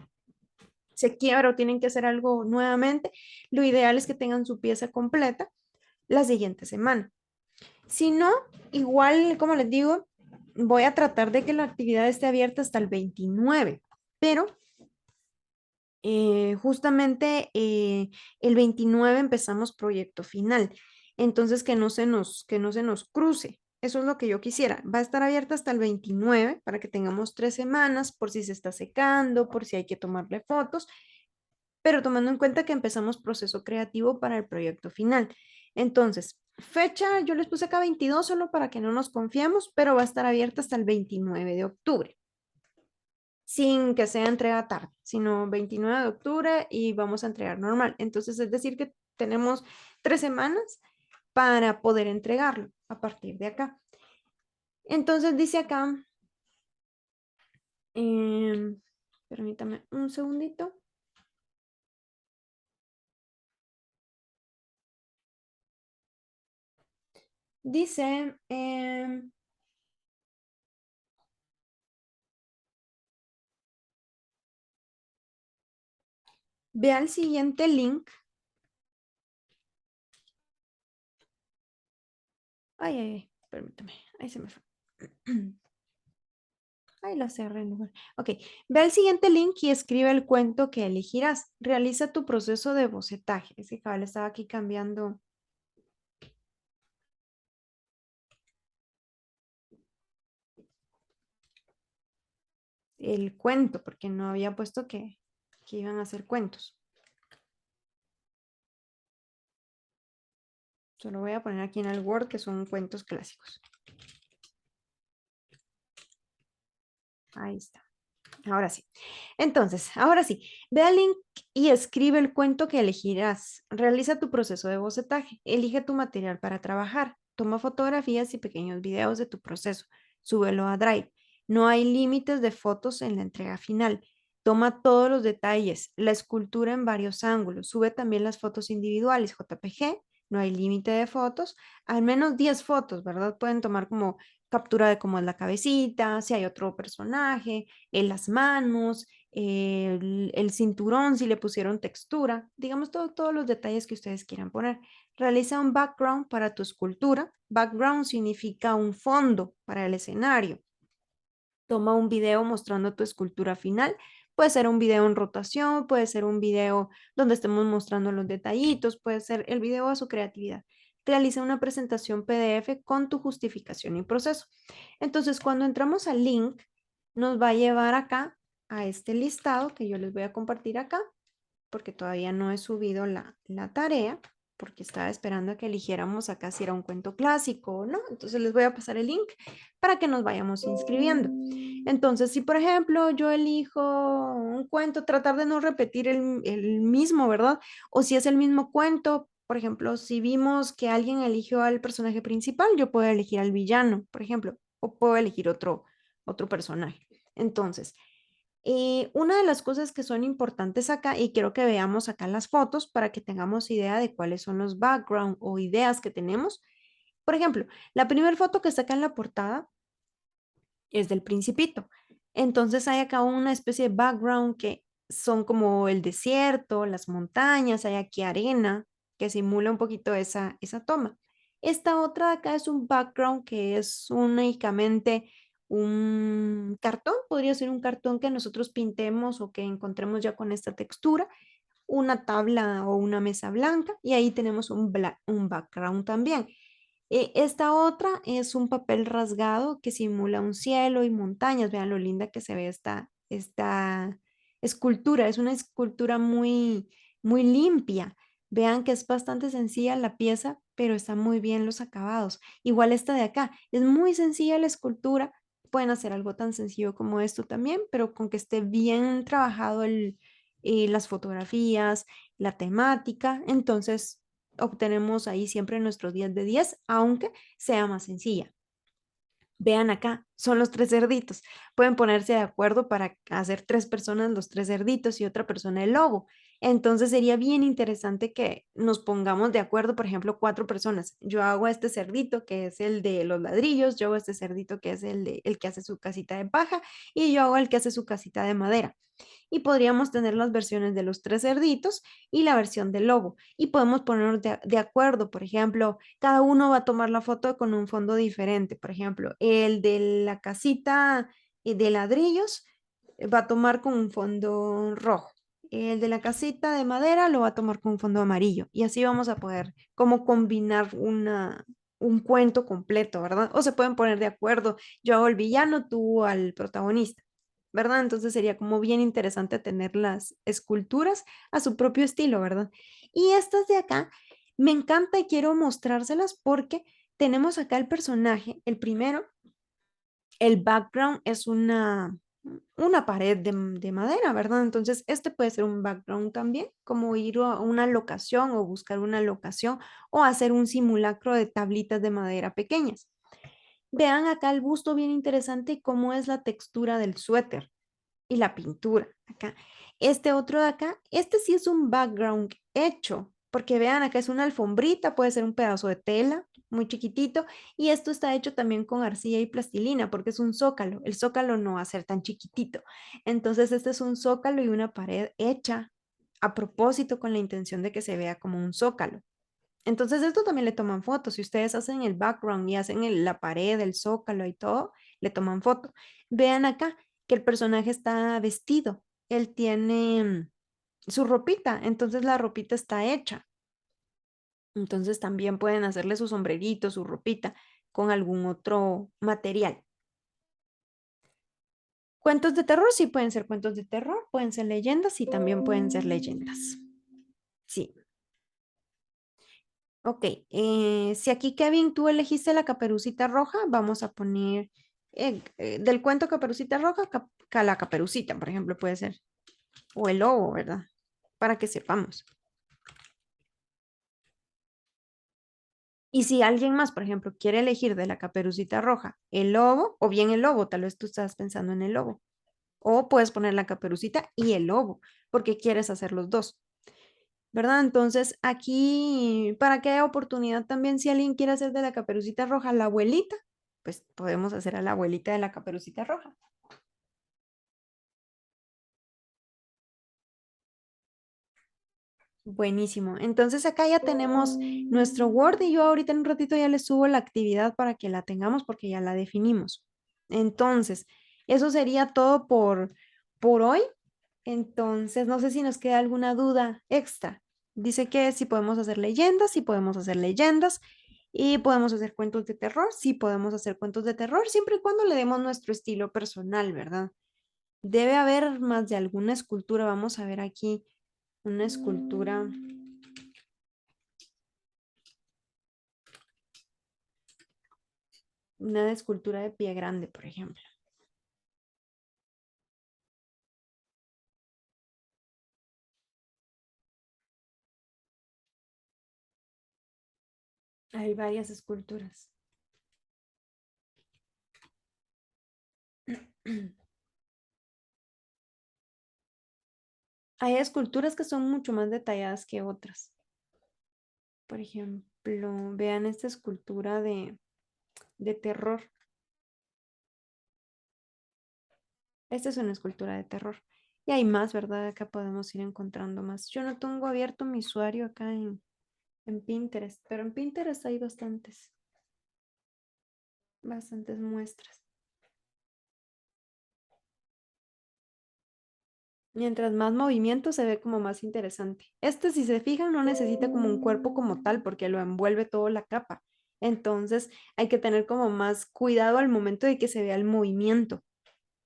quiebra o tienen que hacer algo nuevamente. Lo ideal es que tengan su pieza completa la siguiente semana. Si no, igual, como les digo, voy a tratar de que la actividad esté abierta hasta el 29, pero justamente el 29 empezamos proyecto final. Entonces, que no se nos cruce. Eso es lo que yo quisiera. Va a estar abierta hasta el 29 para que tengamos 3 semanas por si se está secando, por si hay que tomarle fotos, pero tomando en cuenta que empezamos proceso creativo para el proyecto final. Entonces, fecha, yo les puse acá 22 solo para que no nos confiemos, pero va a estar abierta hasta el 29 de octubre sin que sea entrega tarde, sino 29 de octubre y vamos a entregar normal. Entonces, es decir, que tenemos 3 semanas para poder entregarlo a partir de acá. Entonces, dice acá, permítame un segundito. Dice, ve al siguiente link. Ay, ay, ay, permítame, ahí se me fue. Ahí la cerré en lugar. Ok, ve al siguiente link y escribe el cuento que elegirás. Realiza tu proceso de bocetaje. Es que cabal estaba aquí cambiando el cuento porque no había puesto que iban a hacer cuentos. Solo voy a poner aquí en el Word que son cuentos clásicos. Ahí está. Ahora sí. Entonces, ahora sí, ve al link y escribe el cuento que elegirás. Realiza tu proceso de bocetaje. Elige tu material para trabajar. Toma fotografías y pequeños videos de tu proceso. Súbelo a Drive. No hay límites de fotos en la entrega final. Toma todos los detalles, la escultura en varios ángulos. Sube también las fotos individuales, JPG. No hay límite de fotos. Al menos 10 fotos, ¿verdad? Pueden tomar como captura de cómo es la cabecita, si hay otro personaje, en las manos, el cinturón, si le pusieron textura, digamos todos los detalles que ustedes quieran poner. Realiza un background para tu escultura. Background significa un fondo para el escenario. Toma un video mostrando tu escultura final. Puede ser un video en rotación, puede ser un video donde estemos mostrando los detallitos, puede ser el video a su creatividad. Realiza una presentación PDF con tu justificación y proceso. Entonces, cuando entramos al link, nos va a llevar acá a este listado que yo les voy a compartir acá, porque todavía no he subido la tarea, porque estaba esperando a que eligiéramos acá si era un cuento clásico o no. Entonces les voy a pasar el link para que nos vayamos inscribiendo. Entonces, si por ejemplo yo elijo un cuento, tratar de no repetir el mismo, ¿verdad? O si es el mismo cuento, por ejemplo, si vimos que alguien eligió al personaje principal, yo puedo elegir al villano, por ejemplo, o puedo elegir otro personaje. Entonces, una de las cosas que son importantes acá, y quiero que veamos acá las fotos para que tengamos idea de cuáles son los background o ideas que tenemos. Por ejemplo, la primera foto que está acá en la portada es del Principito. Entonces hay acá una especie de background que son como el desierto, las montañas, hay aquí arena que simula un poquito esa toma. Esta otra de acá es un background que es únicamente un cartón, podría ser un cartón que nosotros pintemos o que encontremos ya con esta textura, una tabla o una mesa blanca y ahí tenemos un background también. Esta otra es un papel rasgado que simula un cielo y montañas. Vean lo linda que se ve esta escultura. Es una escultura muy limpia. Vean que es bastante sencilla la pieza, pero está muy bien los acabados. Igual esta de acá. Es muy sencilla la escultura. Pueden hacer algo tan sencillo como esto también, pero con que esté bien trabajado las fotografías, la temática. Entonces obtenemos ahí siempre nuestros 10 de 10, aunque sea más sencilla. Vean acá, son los 3 cerditos. Pueden ponerse de acuerdo para hacer 3 personas los 3 cerditos y otra persona el lobo. Entonces sería bien interesante que nos pongamos de acuerdo, por ejemplo, 4 personas. Yo hago este cerdito que es el de los ladrillos, yo hago este cerdito que es el que hace su casita de paja y yo hago el que hace su casita de madera. Y podríamos tener las versiones de los 3 cerditos y la versión del lobo. Y podemos ponernos de acuerdo, por ejemplo, cada uno va a tomar la foto con un fondo diferente. Por ejemplo, el de la casita de ladrillos va a tomar con un fondo rojo. El de la casita de madera lo va a tomar con un fondo amarillo. Y así vamos a poder como combinar un cuento completo, ¿verdad? O se pueden poner de acuerdo. Yo hago el villano, tú al protagonista. ¿Verdad? Entonces sería como bien interesante tener las esculturas a su propio estilo, ¿verdad? Y estas de acá me encanta y quiero mostrárselas porque tenemos acá el personaje, el primero, el background es una pared de madera, ¿verdad? Entonces este puede ser un background también, como ir a una locación o buscar una locación o hacer un simulacro de tablitas de madera pequeñas. Vean acá el busto bien interesante y cómo es la textura del suéter y la pintura acá. Este otro de acá, este sí es un background hecho, porque vean acá es una alfombrita, puede ser un pedazo de tela muy chiquitito y esto está hecho también con arcilla y plastilina porque es un zócalo. El zócalo no va a ser tan chiquitito. Entonces este es un zócalo y una pared hecha a propósito con la intención de que se vea como un zócalo. Entonces esto también le toman fotos. Si ustedes hacen el background y hacen la pared, el zócalo y todo, le toman foto. Vean acá que el personaje está vestido. Él tiene su ropita, entonces la ropita está hecha. Entonces también pueden hacerle su sombrerito, su ropita con algún otro material. Cuentos de terror, sí pueden ser cuentos de terror, pueden ser leyendas y también pueden ser leyendas. Sí. Ok, si aquí Kevin tú elegiste la caperucita roja, vamos a poner del cuento Caperucita Roja, la Caperucita, por ejemplo, puede ser. O el lobo, ¿verdad? Para que sepamos. Y si alguien más, por ejemplo, quiere elegir de la Caperucita Roja el lobo, o bien el lobo, tal vez tú estás pensando en el lobo. O puedes poner la Caperucita y el lobo, porque quieres hacer los dos, ¿verdad? Entonces, aquí, para que haya oportunidad también, si alguien quiere hacer de la Caperucita Roja la abuelita, pues podemos hacer a la abuelita de la Caperucita Roja. Buenísimo. Entonces acá ya tenemos nuestro Word y yo ahorita en un ratito ya les subo la actividad para que la tengamos porque ya la definimos. Entonces, eso sería todo por hoy. Entonces, no sé si nos queda alguna duda extra. Dice que si podemos hacer leyendas, si podemos hacer leyendas y podemos hacer cuentos de terror, sí podemos hacer cuentos de terror siempre y cuando le demos nuestro estilo personal, ¿verdad? Debe haber más de alguna escultura. Vamos a ver aquí una escultura. Una escultura de pie grande, por ejemplo. Hay varias esculturas. Hay esculturas que son mucho más detalladas que otras. Por ejemplo, vean esta escultura de terror. Esta es una escultura de terror. Y hay más, ¿verdad? Acá podemos ir encontrando más. Yo no tengo abierto mi usuario acá en Pinterest, pero en Pinterest hay bastantes muestras. Mientras más movimiento se ve como más interesante. Este, si se fijan, no necesita como un cuerpo como tal porque lo envuelve toda la capa. Entonces hay que tener como más cuidado al momento de que se vea el movimiento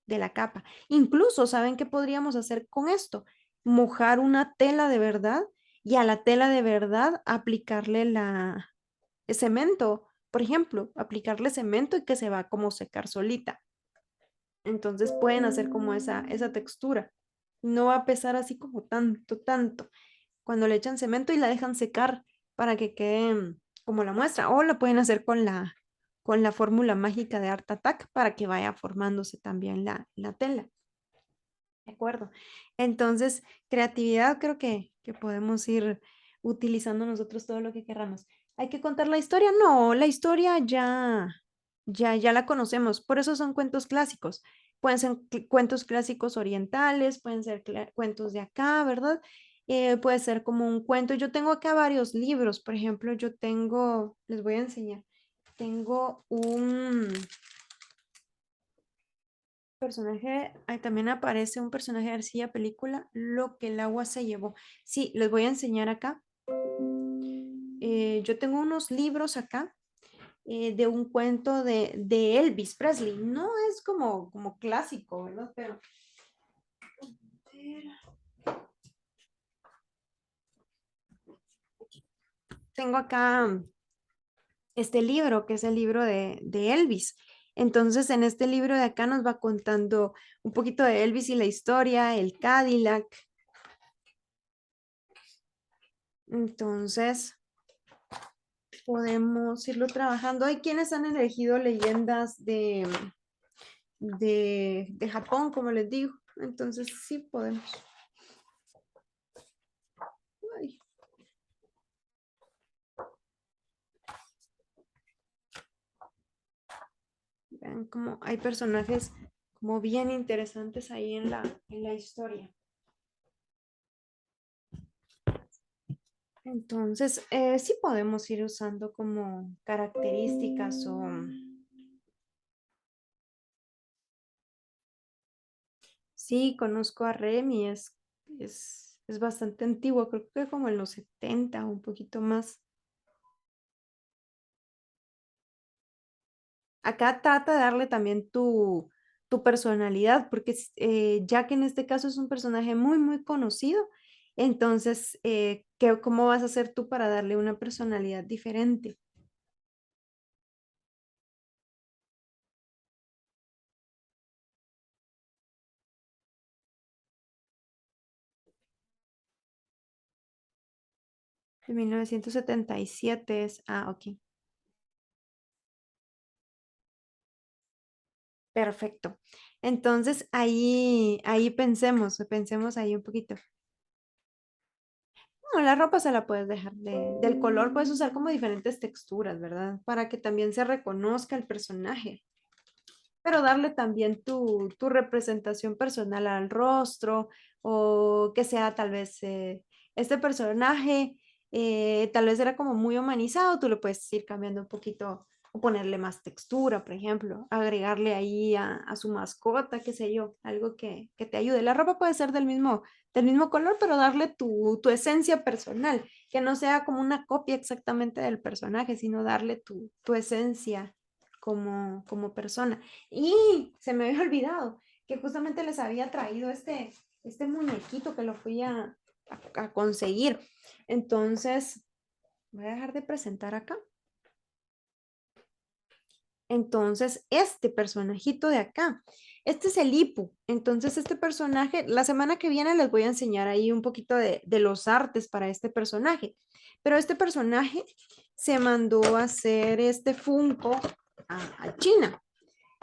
de la capa. Incluso, ¿saben qué podríamos hacer con esto? Mojar una tela de verdad y a la tela de verdad aplicarle el cemento. Por ejemplo, aplicarle cemento y que se va como secar solita. Entonces pueden hacer como esa textura. No va a pesar así como tanto, tanto. Cuando le echan cemento y la dejan secar para que quede como la muestra. O lo pueden hacer con la fórmula mágica de Art Attack para que vaya formándose también la tela. ¿De acuerdo? Entonces, creatividad creo que podemos ir utilizando nosotros todo lo que queramos. ¿Hay que contar la historia? No, la historia ya la conocemos. Por eso son cuentos clásicos. Pueden ser cuentos clásicos orientales, pueden ser cuentos de acá, ¿verdad? Puede ser como un cuento. Yo tengo acá varios libros. Por ejemplo, yo tengo, les voy a enseñar. Tengo un personaje, ahí también aparece un personaje de arcilla película, Lo que el agua se llevó. Sí, les voy a enseñar acá. Yo tengo unos libros acá de un cuento de Elvis Presley. No es como clásico, ¿verdad? Pero tengo acá este libro, que es el libro de Elvis. Entonces, en este libro de acá nos va contando un poquito de Elvis y la historia, el Cadillac. Entonces, podemos irlo trabajando. Hay quienes han elegido leyendas de Japón, como les digo. Entonces, sí podemos. Ay. Vean cómo hay personajes como bien interesantes ahí en la historia. Entonces, sí podemos ir usando como características o... Sí, conozco a Remy, es bastante antiguo, creo que como en los 70 o un poquito más. Acá trata de darle también tu personalidad, porque ya que en este caso es un personaje muy, muy conocido, entonces, ¿cómo vas a hacer tú para darle una personalidad diferente? De 1977 es, ok. Perfecto. Entonces ahí pensemos ahí un poquito. No, la ropa se la puedes dejar del color, puedes usar como diferentes texturas, ¿verdad? Para que también se reconozca el personaje, pero darle también tu representación personal al rostro o que sea tal vez este personaje, tal vez era como muy humanizado, tú le puedes ir cambiando un poquito o ponerle más textura, por ejemplo, agregarle ahí a su mascota, qué sé yo, algo que te ayude. La ropa puede ser del mismo color, pero darle tu esencia personal, que no sea como una copia exactamente del personaje, sino darle tu esencia como persona. Y se me había olvidado que justamente les había traído este muñequito que lo fui a conseguir. Entonces, voy a dejar de presentar acá. Entonces, este personajito de acá, este es el Ipu. Entonces, este personaje, la semana que viene les voy a enseñar ahí un poquito de los artes para este personaje. Pero este personaje se mandó a hacer este Funko a China.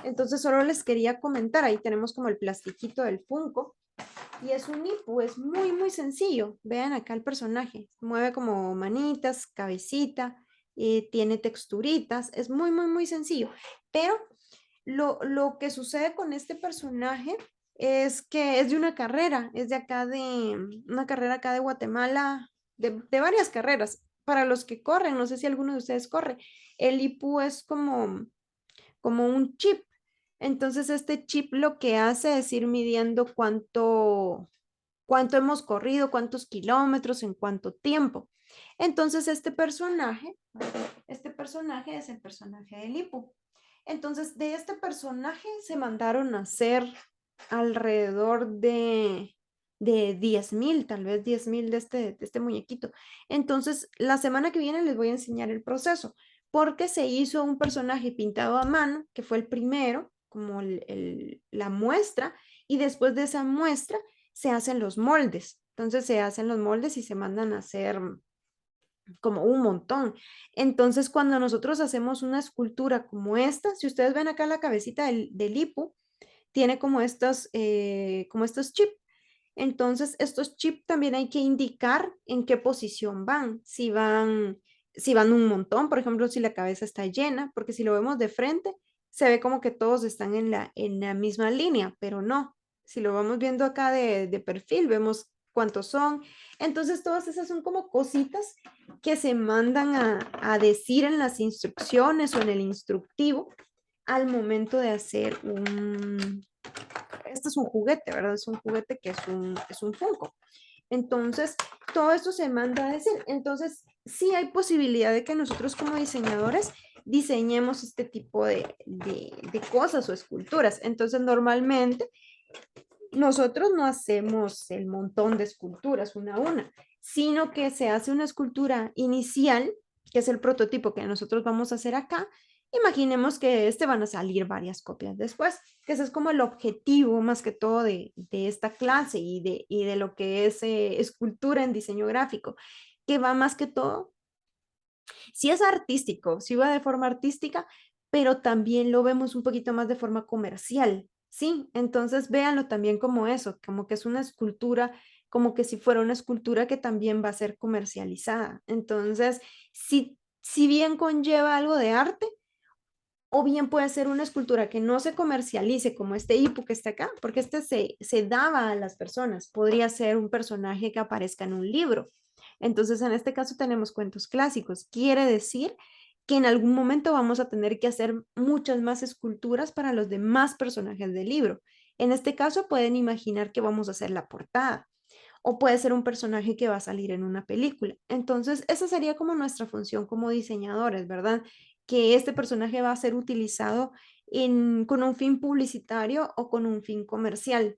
Entonces solo les quería comentar, ahí tenemos como el plastiquito del Funko y es un Ipu, es muy muy sencillo. Vean acá el personaje, mueve como manitas, cabecita, tiene texturitas, es muy muy muy sencillo. Pero lo que sucede con este personaje es que es de una carrera, es de acá de una carrera acá de Guatemala, de varias carreras. Para los que corren, no sé si alguno de ustedes corre, el Ipu es como un chip. Entonces, este chip lo que hace es ir midiendo cuánto hemos corrido, cuántos kilómetros, en cuánto tiempo. Entonces, este personaje es el personaje del Ipu. Entonces, de este personaje se mandaron a hacer alrededor de 10,000, tal vez 10,000 de este muñequito. Entonces, la semana que viene les voy a enseñar el proceso, porque se hizo un personaje pintado a mano, que fue el primero, como la muestra, y después de esa muestra se hacen los moldes. Entonces, se hacen los moldes y se mandan a hacer como un montón. Entonces, cuando nosotros hacemos una escultura como esta, si ustedes ven acá la cabecita del Ipu, tiene como estos chips. Entonces, estos chips también hay que indicar en qué posición van. Si van un montón, por ejemplo, si la cabeza está llena, porque si lo vemos de frente, se ve como que todos están en la misma línea, pero no. Si lo vamos viendo acá de perfil, vemos cuántos son. Entonces, todas esas son como cositas que se mandan a decir en las instrucciones o en el instructivo al momento de hacer este es un juguete, ¿verdad? Es un juguete que es un Funko. Entonces, todo esto se manda a decir. Entonces, sí hay posibilidad de que nosotros como diseñadores diseñemos este tipo de cosas o esculturas. Entonces, normalmente nosotros no hacemos el montón de esculturas una a una, sino que se hace una escultura inicial, que es el prototipo que nosotros vamos a hacer acá. Imaginemos que de este van a salir varias copias después, que ese es como el objetivo más que todo de esta clase y de lo que es escultura en diseño gráfico, que va más que todo, si es artístico, si va de forma artística, pero también lo vemos un poquito más de forma comercial, ¿sí? Entonces véanlo también como eso, como que es una escultura, como que si fuera una escultura que también va a ser comercializada. Entonces, si bien conlleva algo de arte, o bien puede ser una escultura que no se comercialice como este hipo que está acá, porque este se daba a las personas. Podría ser un personaje que aparezca en un libro. Entonces, en este caso tenemos cuentos clásicos. Quiere decir que en algún momento vamos a tener que hacer muchas más esculturas para los demás personajes del libro. En este caso pueden imaginar que vamos a hacer la portada o puede ser un personaje que va a salir en una película. Entonces, esa sería como nuestra función como diseñadores, ¿verdad? Que este personaje va a ser utilizado con un fin publicitario o con un fin comercial,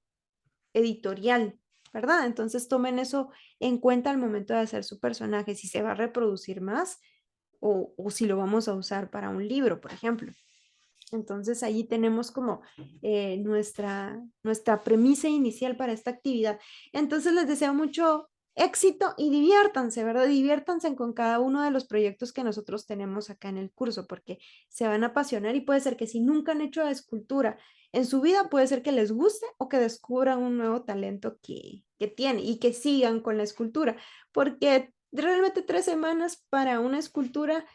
editorial, ¿verdad? Entonces, tomen eso en cuenta al momento de hacer su personaje, si se va a reproducir más o si lo vamos a usar para un libro, por ejemplo. Entonces ahí tenemos como nuestra premisa inicial para esta actividad. Entonces les deseo mucho éxito y diviértanse, ¿verdad? Diviértanse con cada uno de los proyectos que nosotros tenemos acá en el curso, porque se van a apasionar y puede ser que si nunca han hecho escultura en su vida, puede ser que les guste o que descubran un nuevo talento que tienen y que sigan con la escultura, porque realmente 3 semanas para una escultura,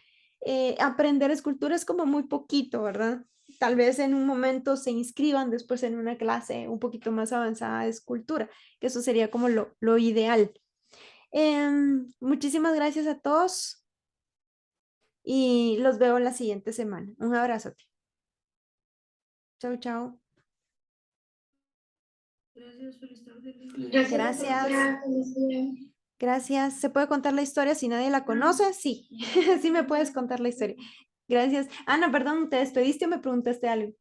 aprender escultura es como muy poquito, ¿verdad? Tal vez en un momento se inscriban después en una clase un poquito más avanzada de escultura, que eso sería como lo ideal. Muchísimas gracias a todos y los veo la siguiente semana. Un abrazote. Chau, chau. Gracias, feliz tarde. Gracias. Gracias. ¿Se puede contar la historia si nadie la conoce? Sí, sí me puedes contar la historia. Gracias. Ana, perdón, ¿te despediste o me preguntaste algo?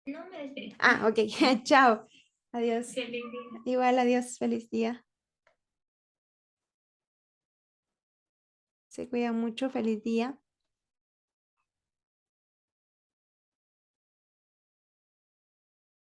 No me despido. Ah, ok. Chao. Adiós. Feliz día. Igual, adiós. Feliz día. Se cuida mucho. Feliz día.